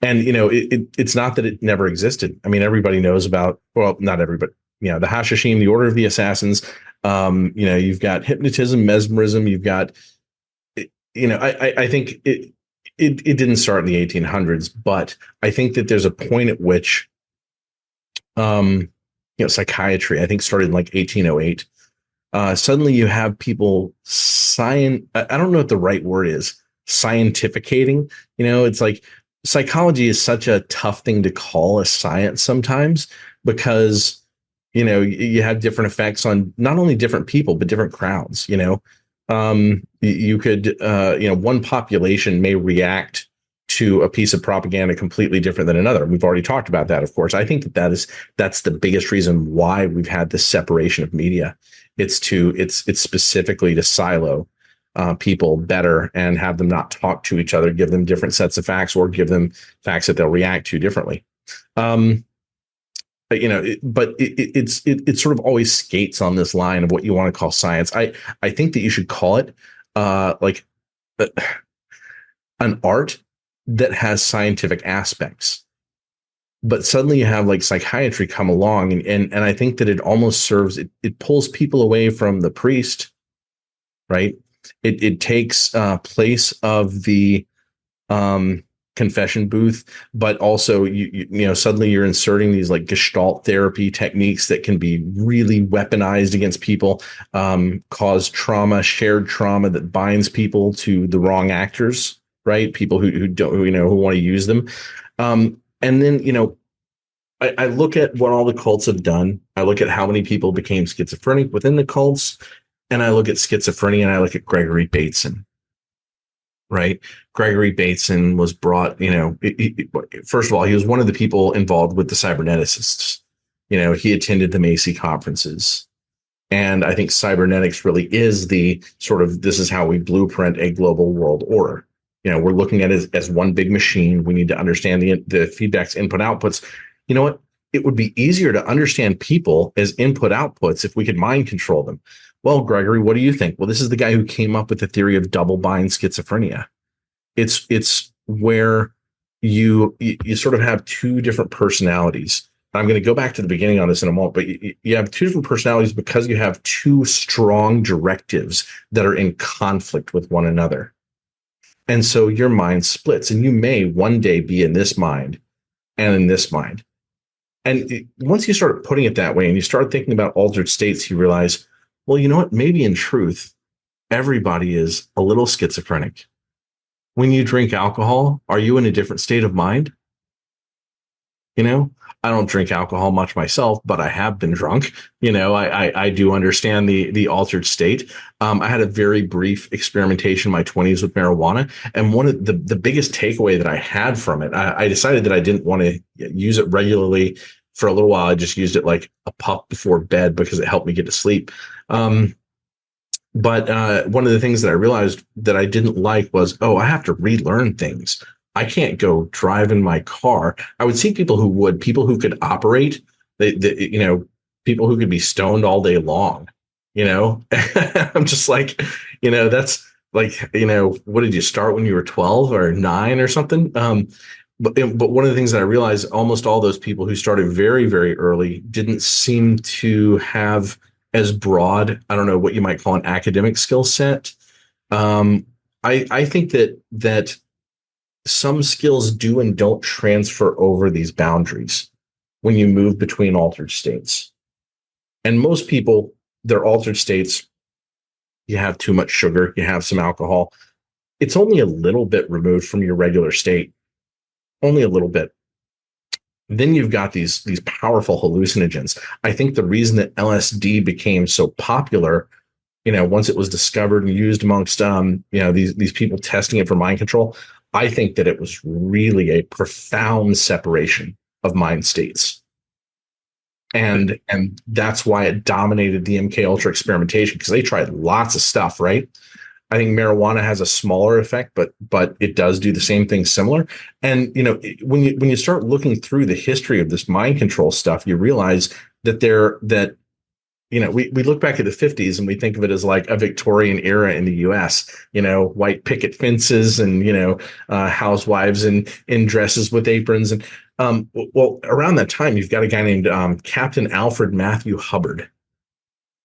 And it's not that it never existed. I mean, everybody knows about. Well, not everybody. The Hashishim, the Order of the Assassins. You've got hypnotism, mesmerism. You've got. I think it didn't start in the 1800s, but I think that there's a point at which, psychiatry, I think, started in like 1808. Suddenly you have people I don't know what the right word is, scientificating. It's like psychology is such a tough thing to call a science sometimes because, you have different effects on not only different people, but different crowds, you could, one population may react to a piece of propaganda completely different than another. We've already talked about that, of course. I think that's the biggest reason why we've had this separation of media. It's specifically to silo people better and have them not talk to each other, give them different sets of facts, or give them facts that they'll react to differently. It sort of always skates on this line of what you want to call science. I think that you should call it an art that has scientific aspects. But suddenly you have like psychiatry come along, and I think that it almost serves it pulls people away from the priest, right? It takes place of the confession booth, but also suddenly you're inserting these like Gestalt therapy techniques that can be really weaponized against people, cause trauma, shared trauma that binds people to the wrong actors, right? People who want to use them. And then, I look at what all the cults have done. I look at how many people became schizophrenic within the cults, and I look at schizophrenia, and I look at Gregory Bateson. Right. Gregory Bateson was brought, first of all, he was one of the people involved with the cyberneticists. He attended the Macy conferences. And I think cybernetics really is the sort of, this is how we blueprint a global world order. We're looking at it as one big machine. We need to understand the feedbacks, input, outputs. You know what? It would be easier to understand people as input outputs if we could mind control them. Well, Gregory, what do you think? Well, this is the guy who came up with the theory of double-bind schizophrenia. It's where you sort of have two different personalities. I'm going to go back to the beginning on this in a moment, but you have two different personalities because you have two strong directives that are in conflict with one another. And so your mind splits, and you may one day be in this mind and in this mind. And once you start putting it that way and you start thinking about altered states, you realize, well, you know what? Maybe in truth, everybody is a little schizophrenic. When you drink alcohol, are you in a different state of mind? I don't drink alcohol much myself, but I have been drunk. I do understand the altered state. I had a very brief experimentation in my 20s with marijuana. And one of the biggest takeaway that I had from it, I decided that I didn't want to use it regularly for a little while. I just used it like a puff before bed because it helped me get to sleep. But one of the things that I realized that I didn't like was, I have to relearn things. I can't go drive in my car. I would see people who could operate, people who could be stoned all day long, I'm just like, that's like, what did you start when you were 12 or 9 or something? But one of the things that I realized, almost all those people who started very, very early didn't seem to have as broad, I don't know what you might call an academic skill set. I think that some skills do and don't transfer over these boundaries when you move between altered states. And most people, their altered states, you have too much sugar, you have some alcohol. It's only a little bit removed from your regular state, only a little bit. Then you've got these powerful hallucinogens. I think the reason that LSD became so popular, once it was discovered and used amongst these people testing it for mind control, I think that it was really a profound separation of mind states. And that's why it dominated the MK Ultra experimentation, because they tried lots of stuff, right? I think marijuana has a smaller effect, but it does do the same thing similar. And when you start looking through the history of this mind control stuff, you realize that we look back at the 50s and we think of it as like a Victorian era in the US, white picket fences and, housewives in dresses with aprons. And well, around that time, you've got a guy named Captain Alfred Matthew Hubbard,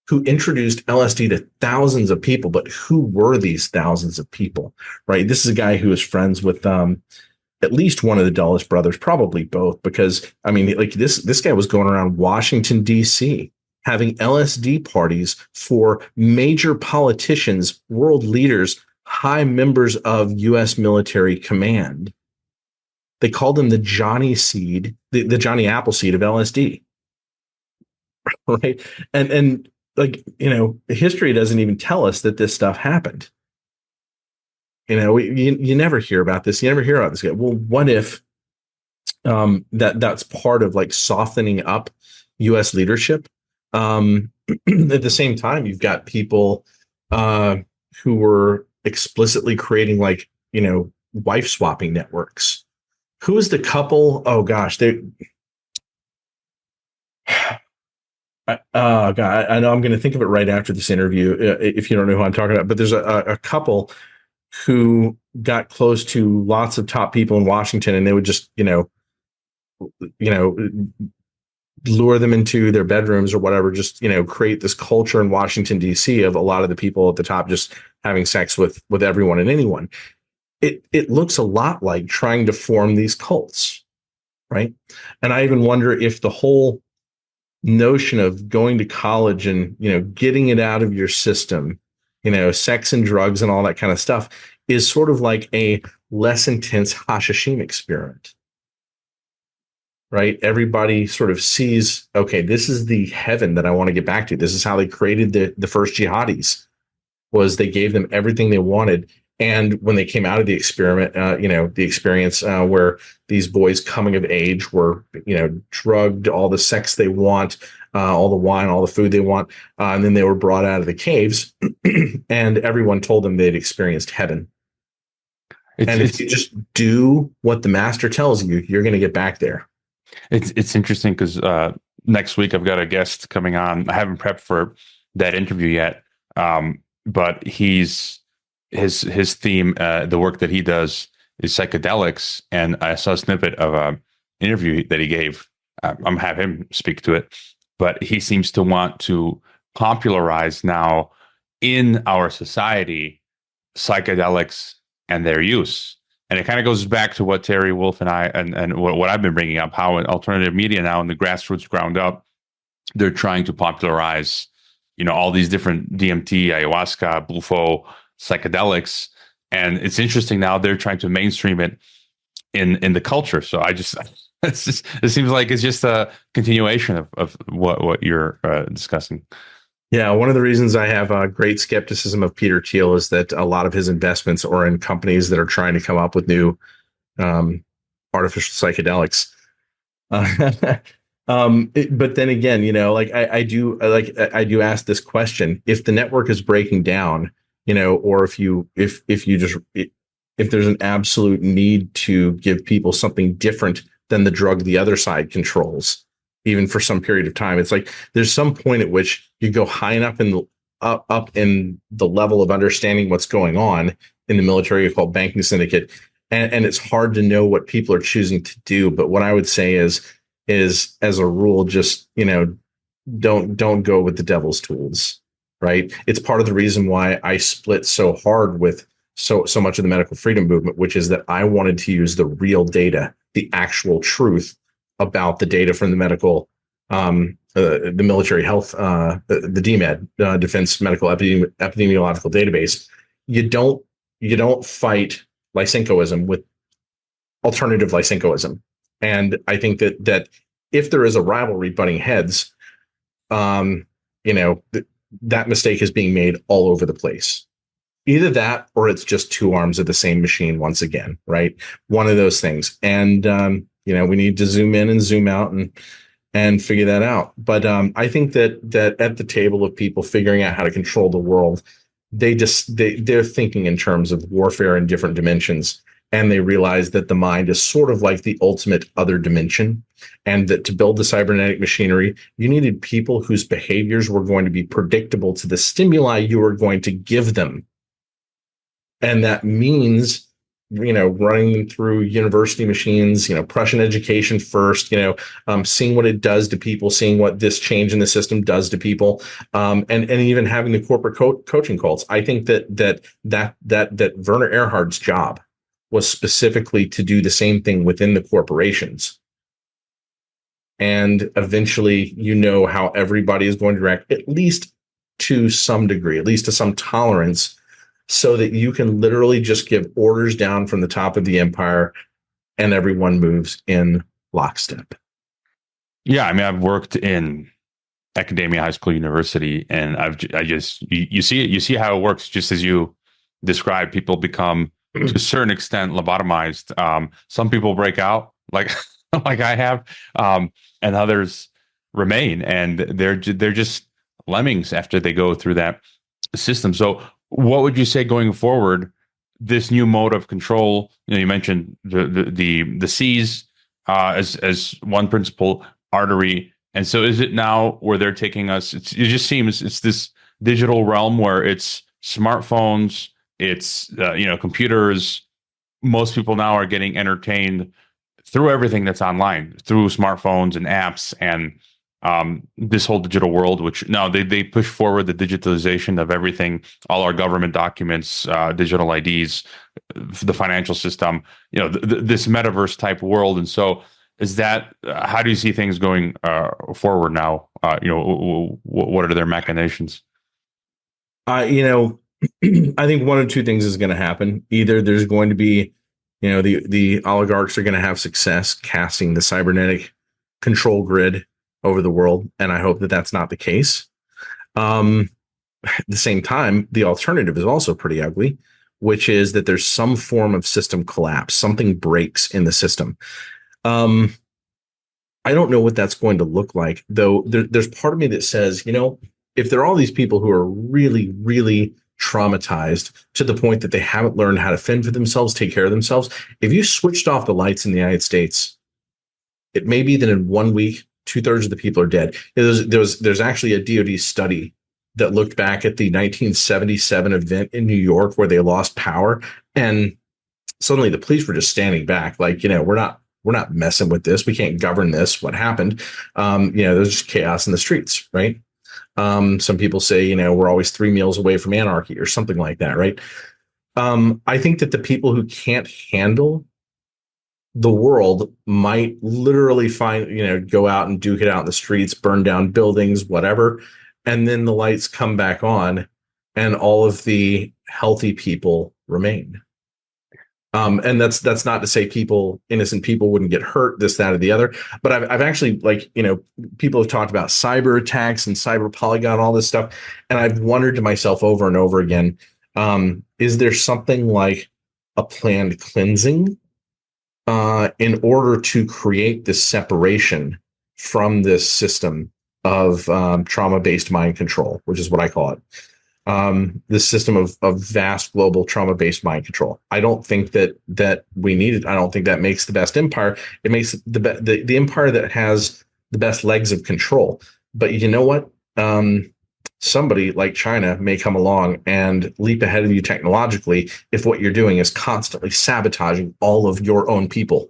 who introduced LSD to thousands of people. But who were these thousands of people, right? This is a guy who was friends with at least one of the Dulles brothers, probably both, because I mean, like this guy was going around Washington, D.C., having LSD parties for major politicians, world leaders, high members of U.S. military command. They called him the Johnny seed, the Johnny Appleseed of LSD, right? And like, history doesn't even tell us that this stuff happened. You never hear about this. You never hear about this guy. Well, what if that's part of like softening up U.S. leadership? At the same time, you've got people who were explicitly creating like, wife swapping networks. Who is the couple? Oh gosh, God, I know I'm going to think of it right after this interview if you don't know who I'm talking about. But there's a couple who got close to lots of top people in Washington, and they would just, lure them into their bedrooms or whatever, just, create this culture in Washington, D.C. of a lot of the people at the top just having sex with everyone and anyone. It looks a lot like trying to form these cults, right? And I even wonder if the whole notion of going to college and, getting it out of your system, sex and drugs and all that kind of stuff is sort of like a less intense Hashishim experiment. Right? Everybody sort of sees, okay, this is the heaven that I want to get back to. This is how they created the first jihadis, was they gave them everything they wanted. And when they came out of the experiment, the experience where these boys coming of age were, drugged, all the sex they want, all the wine, all the food they want. And then they were brought out of the caves and everyone told them they'd experienced heaven. If you just do what the master tells you, you're going to get back there. It's interesting because next week I've got a guest coming on. I haven't prepped for that interview yet, but his theme, the work that he does, is psychedelics, and I saw a snippet of an interview that he gave. I'm have him speak to it, but he seems to want to popularize now in our society psychedelics and their use. And it kind of goes back to what Terry Wolf and I and what I've been bringing up, how in alternative media now in the grassroots ground up, they're trying to popularize, all these different DMT, ayahuasca, bufo, psychedelics. And it's interesting now they're trying to mainstream it in the culture. So it seems like it's just a continuation of what you're discussing. Yeah, one of the reasons I have a great skepticism of Peter Thiel is that a lot of his investments are in companies that are trying to come up with new artificial psychedelics. But then again, I do ask this question: if the network is breaking down, or if there's an absolute need to give people something different than the drug the other side controls, even for some period of time, it's like there's some point at which you go high enough up in the level of understanding what's going on in the military called banking syndicate, and it's hard to know what people are choosing to do. But what I would say is as a rule, just don't go with the devil's tools, right? It's part of the reason why I split so hard with so much of the medical freedom movement, which is that I wanted to use the real data, the actual truth about the data from the medical, the military health, the DMED, Defense Medical Epidemiological Database. You don't fight Lysenkoism with alternative Lysenkoism. And I think that if there is a rivalry butting heads, that mistake is being made all over the place. Either that, or it's just two arms of the same machine once again, right? One of those things. And We need to zoom in and zoom out and figure that out. But I think that at the table of people figuring out how to control the world, they're thinking in terms of warfare in different dimensions, and they realize that the mind is sort of like the ultimate other dimension, and that to build the cybernetic machinery, you needed people whose behaviors were going to be predictable to the stimuli you were going to give them. And that means, running them through university machines, Prussian education first, seeing what it does to people, seeing what this change in the system does to people, and even having the corporate coaching cults. I think that Werner Erhard's job was specifically to do the same thing within the corporations. And eventually, how everybody is going to react, at least to some degree, at least to some tolerance, so that you can literally just give orders down from the top of the empire and everyone moves in lockstep. Yeah, I mean, I've worked in academia, high school, university, and you see how it works, just as you describe. People become, to a certain extent, lobotomized. Some people break out, like like I have, and others remain, and they're just lemmings after they go through that system. So what would you say going forward, this new mode of control? You mentioned the C's as one principal artery, and so is it now where they're taking us? It just seems it's this digital realm where it's smartphones, it's computers. Most people now are getting entertained through everything that's online, through smartphones and apps, and this whole digital world, which now they push forward the digitalization of everything, all our government documents, digital IDs, the financial system, this metaverse type world. And so is that, how do you see things going forward now? What are their machinations? I think one of two things is going to happen. Either there's going to be, the oligarchs are going to have success casting the cybernetic control grid over the world, and I hope that that's not the case. At the same time, the alternative is also pretty ugly, which is that there's some form of system collapse. Something breaks in the system. I don't know what that's going to look like, though. There's part of me that says, if there are all these people who are really, really traumatized to the point that they haven't learned how to fend for themselves, take care of themselves, if you switched off the lights in the United States, it may be that in 1 week, 2/3 of the people are dead. There's actually a DoD study that looked back at the 1977 event in New York where they lost power, and suddenly the police were just standing back, like, we're not messing with this. We can't govern this. What happened? There's just chaos in the streets, right? Some people say, we're always 3 meals away from anarchy or something like that, right? I think that the people who can't handle the world might literally go out and duke it out in the streets, burn down buildings, whatever. And then the lights come back on and all of the healthy people remain. And that's not to say innocent people wouldn't get hurt, this, that, or the other. But I've actually, people have talked about cyber attacks and cyber polygon, all this stuff. And I've wondered to myself over and over again, is there something like a planned cleansing in order to create this separation from this system of trauma-based mind control, which is what I call it. This system of vast global trauma-based mind control. I don't think that we need it. I don't think that makes the best empire. It makes the empire that has the best legs of control. But you know what? Somebody like China may come along and leap ahead of you technologically if what you're doing is constantly sabotaging all of your own people,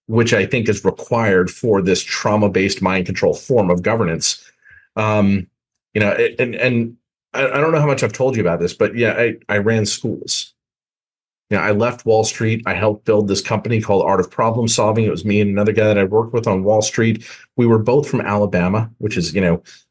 which I think is required for this trauma-based mind control form of governance. And I don't know how much I've told you about this, but yeah, I ran schools. I left Wall Street. I helped build this company called Art of Problem Solving. It was me and another guy that I worked with on Wall Street. We were both from Alabama, which is,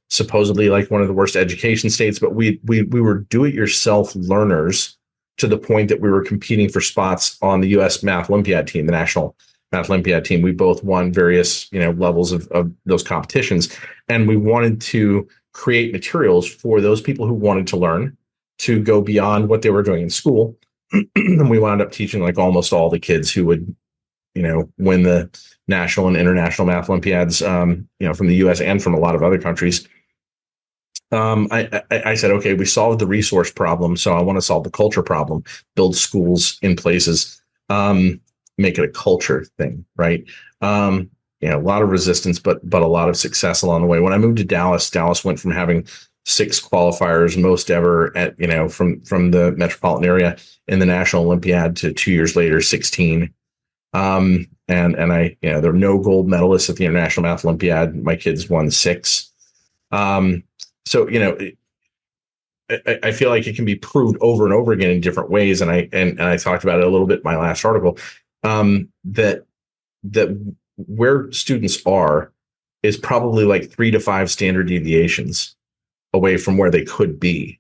supposedly like one of the worst education states, but we were do-it-yourself learners to the point that we were competing for spots on the U.S. Math Olympiad team, the National Math Olympiad team. We both won various, levels of those competitions, and we wanted to create materials for those people who wanted to learn to go beyond what they were doing in school. And we wound up teaching like almost all the kids who would win the national and international math Olympiads, from the US and from a lot of other countries. I said, okay, we solved the resource problem, so I want to solve the culture problem, build schools in places, make it a culture thing, right? A lot of resistance, but a lot of success along the way. When I moved to Dallas went from having 6 qualifiers, most ever from the metropolitan area in the National Olympiad, to 2 years later, 16. And there were no gold medalists at the International Math Olympiad. My kids won 6. So, I feel like it can be proved over and over again in different ways. And I talked about it a little bit in my last article, that where students are is probably like 3 to 5 standard deviations away from where they could be.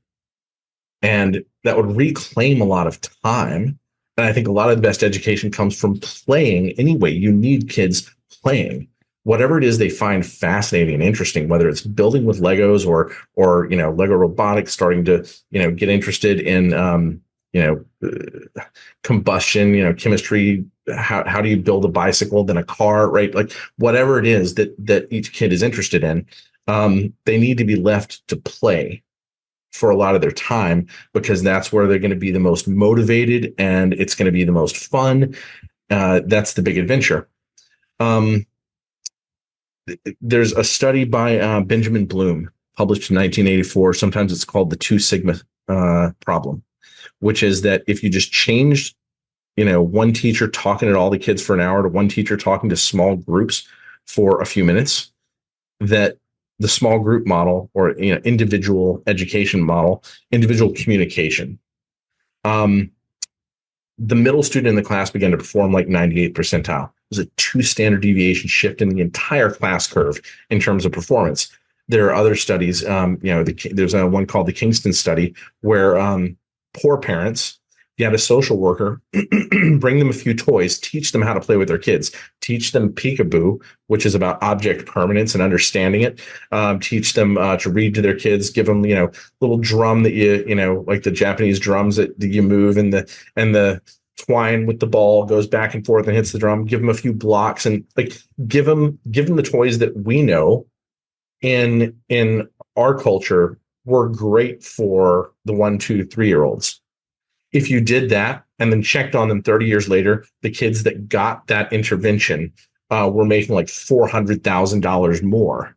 And that would reclaim a lot of time. And I think a lot of the best education comes from playing anyway. You need kids playing whatever it is they find fascinating and interesting, whether it's building with Legos or Lego robotics, starting to, get interested in, combustion, chemistry. How do you build a bicycle, then a car, right? Like whatever it is that each kid is interested in, they need to be left to play for a lot of their time, because that's where they're going to be the most motivated and it's going to be the most fun. That's the big adventure. There's a study by Benjamin Bloom published in 1984. Sometimes it's called the 2 sigma problem, which is that if you just changed, one teacher talking to all the kids for an hour to one teacher talking to small groups for a few minutes, that the small group model, or individual education model, individual communication, the middle student in the class began to perform like 98th percentile. It was a 2 standard deviation shift in the entire class curve in terms of performance. There are other studies, there's one called the Kingston study, where poor parents, you had a social worker bring them a few toys, teach them how to play with their kids, teach them peekaboo, which is about object permanence and understanding it, teach them to read to their kids, give them, little drum that like the Japanese drums that you move, and the twine with the ball goes back and forth and hits the drum, give them a few blocks, and like give them the toys that we know in our culture were great for the 1, 2, 3-year-olds. If you did that and then checked on them 30 years later, the kids that got that intervention were making like $400,000 more.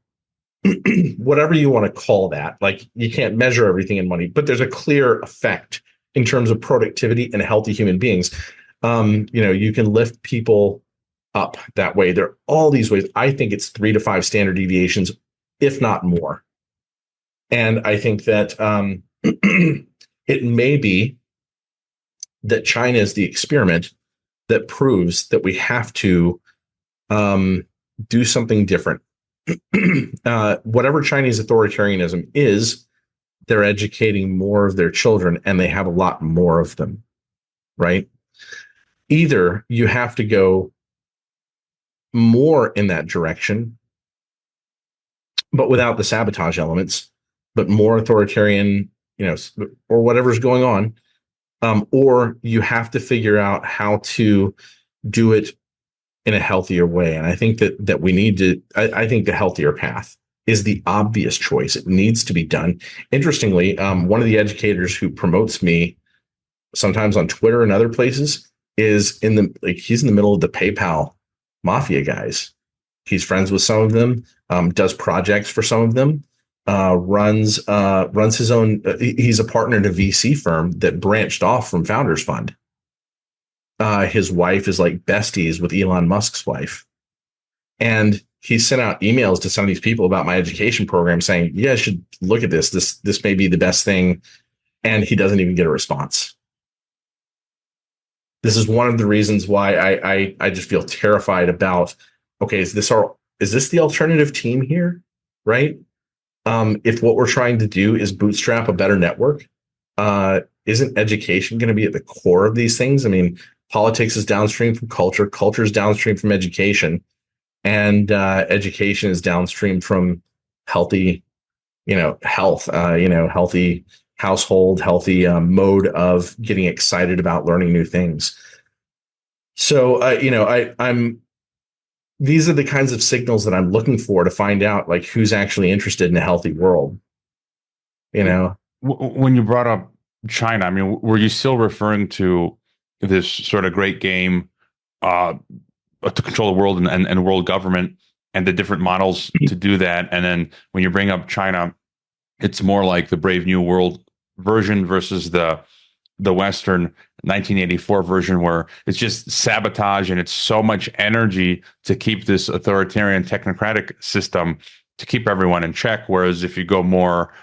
Whatever you want to call that. Like, you can't measure everything in money, but there's a clear effect in terms of productivity and healthy human beings. You can lift people up that way. There are all these ways. I think it's 3 to 5 standard deviations, if not more. And I think that it may be that China is the experiment that proves that we have to do something different. Whatever Chinese authoritarianism is, they're educating more of their children, and they have a lot more of them, right? Either you have to go more in that direction, but without the sabotage elements, but more authoritarian, or whatever's going on, or you have to figure out how to do it in a healthier way. And I think that we need to, I think the healthier path is the obvious choice. It needs to be done. Interestingly, one of the educators who promotes me sometimes on Twitter and other places is he's in the middle of the PayPal mafia guys. He's friends with some of them, does projects for some of them, runs his own. He's a partner in a VC firm that branched off from Founders Fund. His wife is like besties with Elon Musk's wife. And he sent out emails to some of these people about my education program saying, you guys should look at this. This may be the best thing. And he doesn't even get a response. This is one of the reasons why I just feel terrified about, okay, is this the alternative team here? Right? If what we're trying to do is bootstrap a better network, isn't education going to be at the core of these things? I mean, politics is downstream from culture. Culture is downstream from education. And education is downstream from healthy, health, healthy household, healthy mode of getting excited about learning new things. So, I'm these are the kinds of signals that I'm looking for to find out like who's actually interested in a healthy world. You know, When you brought up China, I mean, were you still referring to this sort of great game uh, to control the world and world government and the different models to do that? And then when you bring up China, it's more like the Brave New World version versus the Western 1984 version, where it's just sabotage and it's so much energy to keep this authoritarian technocratic system to keep everyone in check. Whereas if you go more,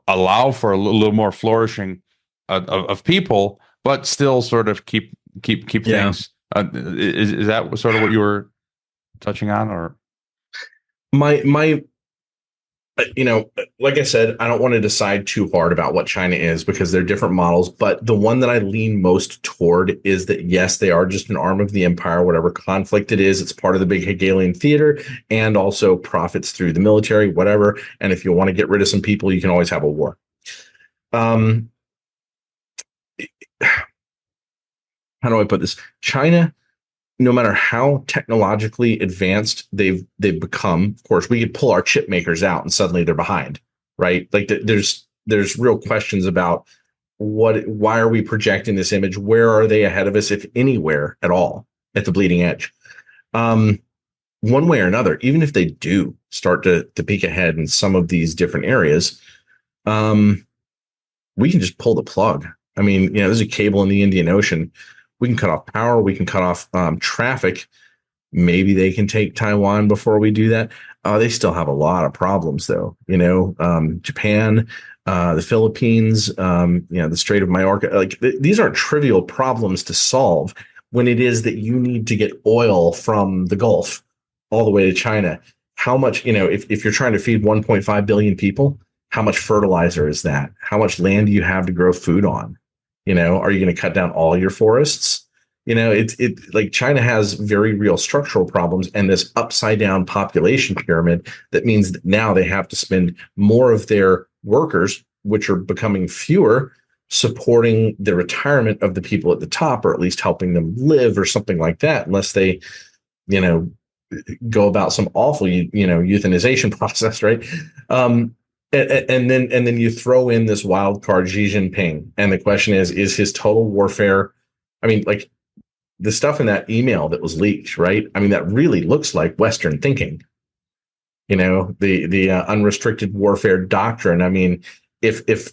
allow for a little more flourishing of people, but still sort of keep yeah. things. Is that sort of what you were touching on, or? My like I said, I don't want to decide too hard about what China is because they're different models. But the one that I lean most toward is that, yes, they are just an arm of the empire, whatever conflict it is. It's part of the big Hegelian theater and also profits through the military, whatever. And if you want to get rid of some people, you can always have a war. Um, how do I put this? China, no matter how technologically advanced they've become, of course, we could pull our chip makers out and suddenly they're behind, right? Like there's real questions about why are we projecting this image? Where are they ahead of us, if anywhere at all, at the bleeding edge? One way or another, even if they do start to peek ahead in some of these different areas, we can just pull the plug. I mean, there's a cable in the Indian Ocean. We can cut off power. We can cut off traffic. Maybe they can take Taiwan before we do that. They still have a lot of problems, though. Japan, the Philippines, the Strait of Majorca. Like these aren't trivial problems to solve when it is that you need to get oil from the Gulf all the way to China. How much, if you're trying to feed 1.5 billion people, how much fertilizer is that? How much land do you have to grow food on? Are you going to cut down all your forests? It like China has very real structural problems and this upside down population pyramid that means that now they have to spend more of their workers, which are becoming fewer, supporting the retirement of the people at the top, or at least helping them live or something like that, unless they, go about some awful, euthanization process, right? And then you throw in this wild card Xi Jinping, and the question is his total warfare? I mean, like the stuff in that email that was leaked, right? I mean, that really looks like Western thinking. The unrestricted warfare doctrine. I mean, if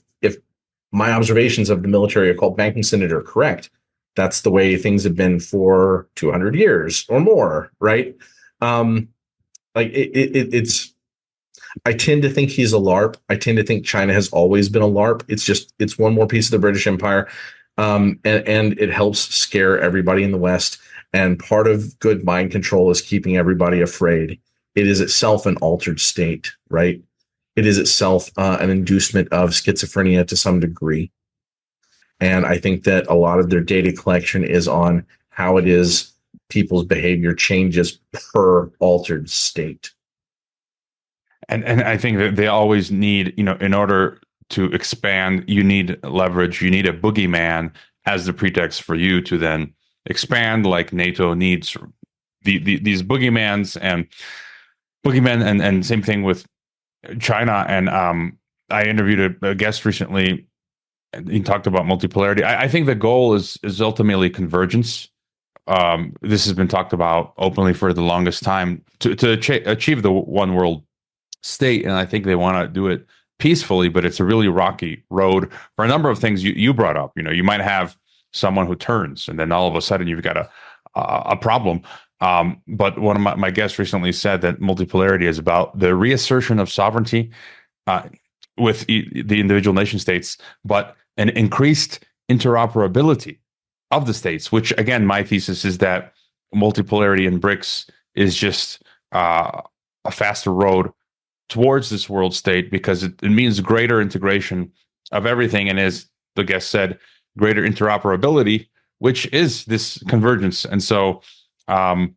my observations of the military occult banking synod are correct, that's the way things have been for 200 years or more, right? It's. I tend to think he's a LARP. I tend to think China has always been a LARP. It's one more piece of the British Empire, and it helps scare everybody in the West. And part of good mind control is keeping everybody afraid. It is itself an altered state, right? It is itself an inducement of schizophrenia to some degree. And I think that a lot of their data collection is on how it is people's behavior changes per altered state. And I think that they always need, in order to expand, you need leverage. You need a boogeyman as the pretext for you to then expand, like NATO needs these boogeymen and same thing with China. And I interviewed a guest recently, and he talked about multipolarity. I think the goal is ultimately convergence. This has been talked about openly for the longest time to achieve the one world state, and I think they want to do it peacefully, but it's a really rocky road for a number of things you brought up. You might have someone who turns, and then all of a sudden you've got a problem. But one of my guests recently said that multipolarity is about the reassertion of sovereignty with the individual nation states, but an increased interoperability of the states. Which, again, my thesis is that multipolarity in BRICS is just a faster road towards this world state, because it means greater integration of everything, and, as the guest said, greater interoperability, which is this convergence. And so I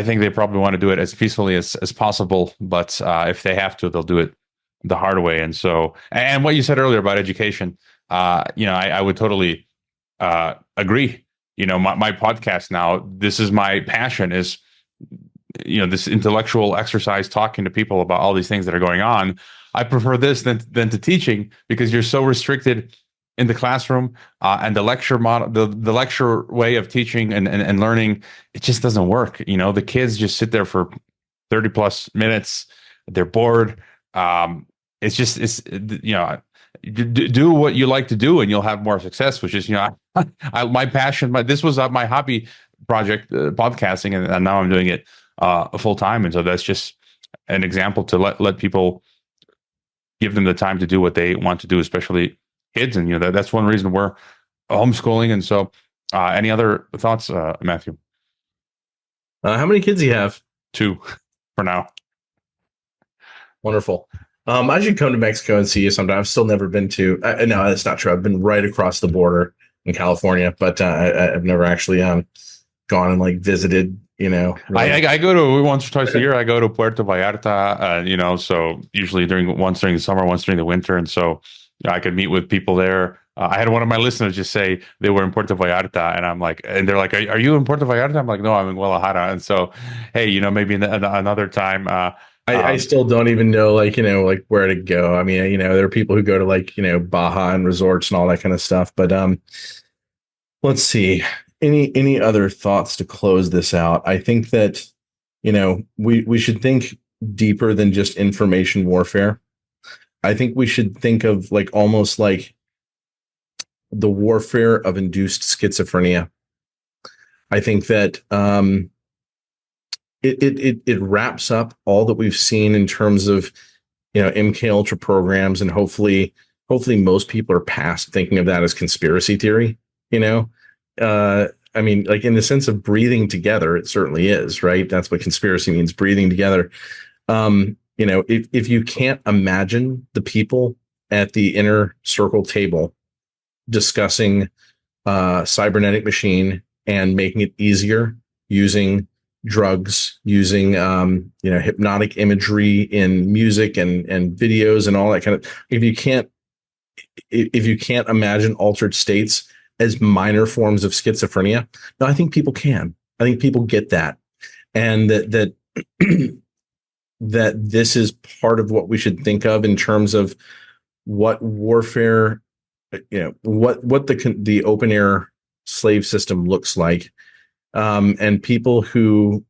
think they probably want to do it as peacefully as possible, but if they have to, they'll do it the hard way. And so, and what you said earlier about education, I would totally agree. my podcast now, this is my passion, is this intellectual exercise, talking to people about all these things that are going on. I prefer this than to teaching, because you're so restricted in the classroom, and the lecture model, the lecture way of teaching and learning, it just doesn't work. The kids just sit there for 30 plus minutes. They're bored. It's do what you like to do and you'll have more success, which is, my passion. This was my hobby project, podcasting, and now I'm doing it full time. And so that's just an example to let people, give them the time to do what they want to do, especially kids. And that's one reason we're homeschooling. And so any other thoughts, Matthew? How many kids do you have? 2 for now. Wonderful. I should come to Mexico and see you sometime. I've still never been to. No, that's not true. I've been right across the border in California, but I've never actually gone and like visited. Really. I go to once or twice a year. I go to Puerto Vallarta. So usually once during the summer, once during the winter, and so I could meet with people there. I had one of my listeners just say they were in Puerto Vallarta, and I'm like, and they're like, "Are you in Puerto Vallarta?" I'm like, "No, I'm in Guadalajara." And so, hey, maybe another time. I still don't even know, like where to go. I mean, there are people who go to like Baja and resorts and all that kind of stuff. But let's see. Any other thoughts to close this out? I think that we should think deeper than just information warfare. I think we should think of like almost like the warfare of induced schizophrenia. I think that it wraps up all that we've seen in terms of MK Ultra programs, and hopefully most people are past thinking of that as conspiracy theory. I mean, like in the sense of breathing together, it certainly is, right? That's what conspiracy means, breathing together. If you can't imagine the people at the inner circle table discussing cybernetic machine and making it easier using drugs, using hypnotic imagery in music and videos and all that kind of, if you can't imagine altered states as minor forms of schizophrenia, no, I think people can. I think people get that, and that that this is part of what we should think of in terms of what warfare, what the open air slave system looks like, and people who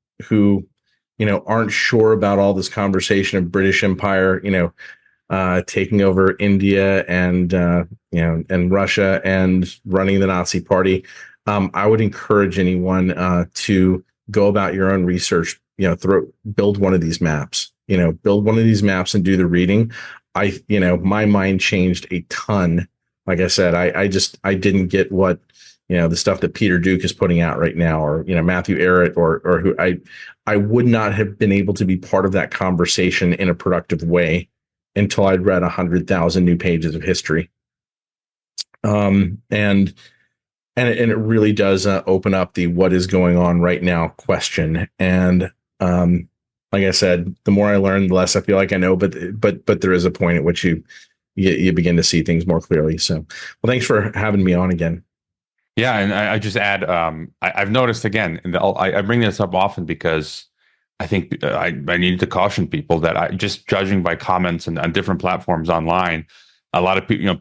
aren't sure about all this conversation of British Empire, taking over India and Russia and running the Nazi Party. I would encourage anyone to go about your own research. Build one of these maps. Build one of these maps and do the reading. My mind changed a ton. Like I said, I didn't get what the stuff that Peter Duke is putting out right now, or Matthew Arrett, or who I would not have been able to be part of that conversation in a productive way until I'd read 100,000 new pages of history. And it really does open up the what is going on right now question. And like I said, the more I learn, the less I feel like I know. But there is a point at which you begin to see things more clearly. So, well, thanks for having me on again. Yeah, and I just add, I've noticed again, and I bring this up often because I think I need to caution people that just judging by comments and on different platforms online, a lot of people,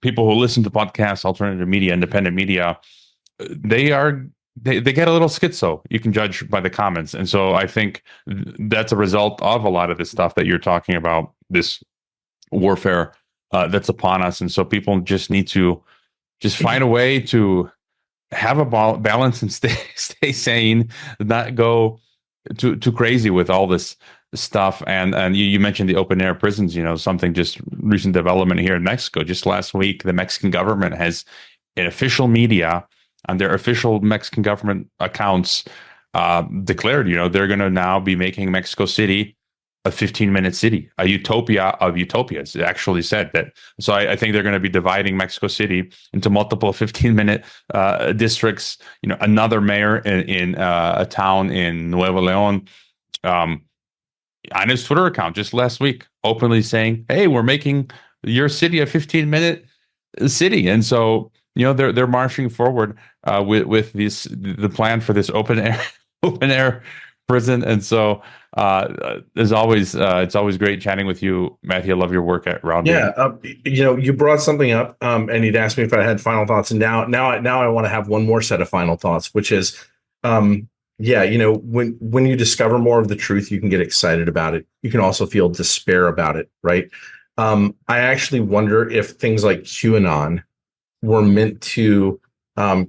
people who listen to podcasts, alternative media, independent media, they get a little schizo. You can judge by the comments, and so I think that's a result of a lot of this stuff that you're talking about, this warfare that's upon us, and so people just need to just find a way to have a balance and stay sane, not go too crazy with all this stuff. And you mentioned the open air prisons, something just recent development here in Mexico. Just last week, the Mexican government has, in official media, on their official Mexican government accounts, declared, they're going to now be making Mexico City a 15-minute city, a utopia of utopias. It actually said that. So I think they're going to be dividing Mexico City into multiple 15-minute districts. Another mayor in a town in Nuevo León, on his Twitter account just last week, openly saying, "Hey, we're making your city a 15-minute city." And so they're marching forward with the plan for this open air open air prison. And so as always, it's always great chatting with you, Matthew. I love your work at Yeah, Rounding. you brought something up, and you'd asked me if I had final thoughts, and now I want to have one more set of final thoughts, which is, yeah, when you discover more of the truth, you can get excited about it. You can also feel despair about it, right? I actually wonder if things like QAnon were meant to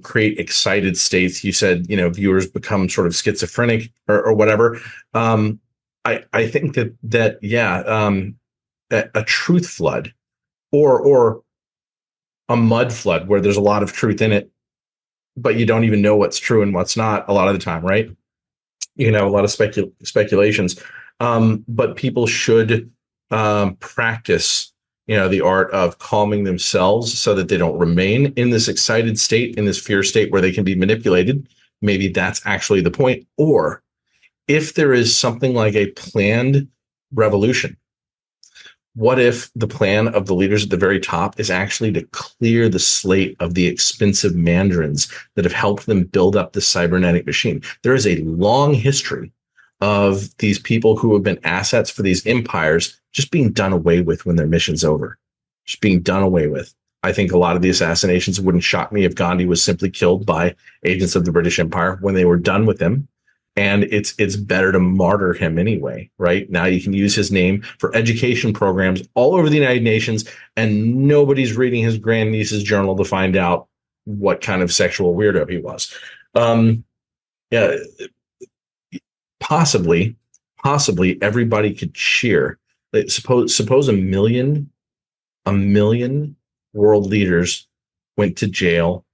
create excited states. You said, viewers become sort of schizophrenic or whatever. I think that yeah. A truth flood or a mud flood where there's a lot of truth in it, but you don't even know what's true and what's not a lot of the time, right? A lot of speculations. But people should practice, the art of calming themselves so that they don't remain in this excited state, in this fear state where they can be manipulated. Maybe that's actually the point. Or if there is something like a planned revolution, what if the plan of the leaders at the very top is actually to clear the slate of the expensive mandarins that have helped them build up the cybernetic machine? There is a long history of these people who have been assets for these empires just being done away with when their mission's over, just being done away with. I think a lot of the assassinations wouldn't shock me if Gandhi was simply killed by agents of the British Empire when they were done with him. And it's better to martyr him anyway, right? Now you can use his name for education programs all over the United Nations, and nobody's reading his grandniece's journal to find out what kind of sexual weirdo he was. Yeah, possibly everybody could cheer. Suppose a million world leaders went to jail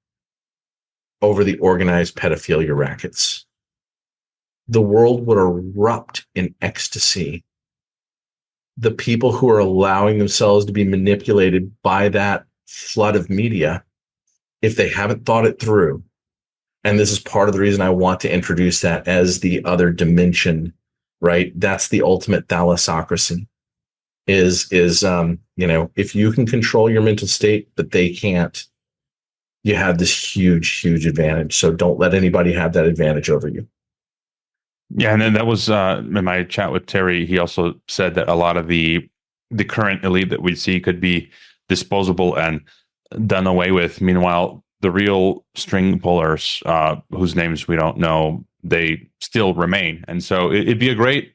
over the organized pedophilia rackets. The world would erupt in ecstasy. The people who are allowing themselves to be manipulated by that flood of media, if they haven't thought it through, and this is part of the reason I want to introduce that as the other dimension, right? That's the ultimate thalassocracy. Is if you can control your mental state, but they can't, you have this huge advantage. So don't let anybody have that advantage over you. Yeah, and then that was in my chat with Terry. He also said that a lot of the current elite that we see could be disposable and done away with. Meanwhile, the real string pullers, whose names we don't know, they still remain. And so it'd be a great,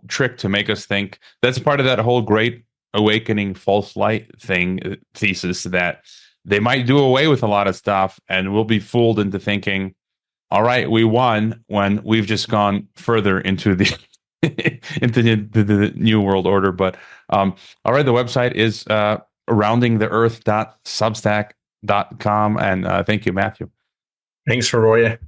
trick to make us think. That's part of that whole great awakening false light thing thesis, that they might do away with a lot of stuff and we'll be fooled into thinking, all right, we won, when we've just gone further into the into the new world order. But all right, the website is roundingtheearth.substack.com. And thank you, Matthew. Thanks, Roya.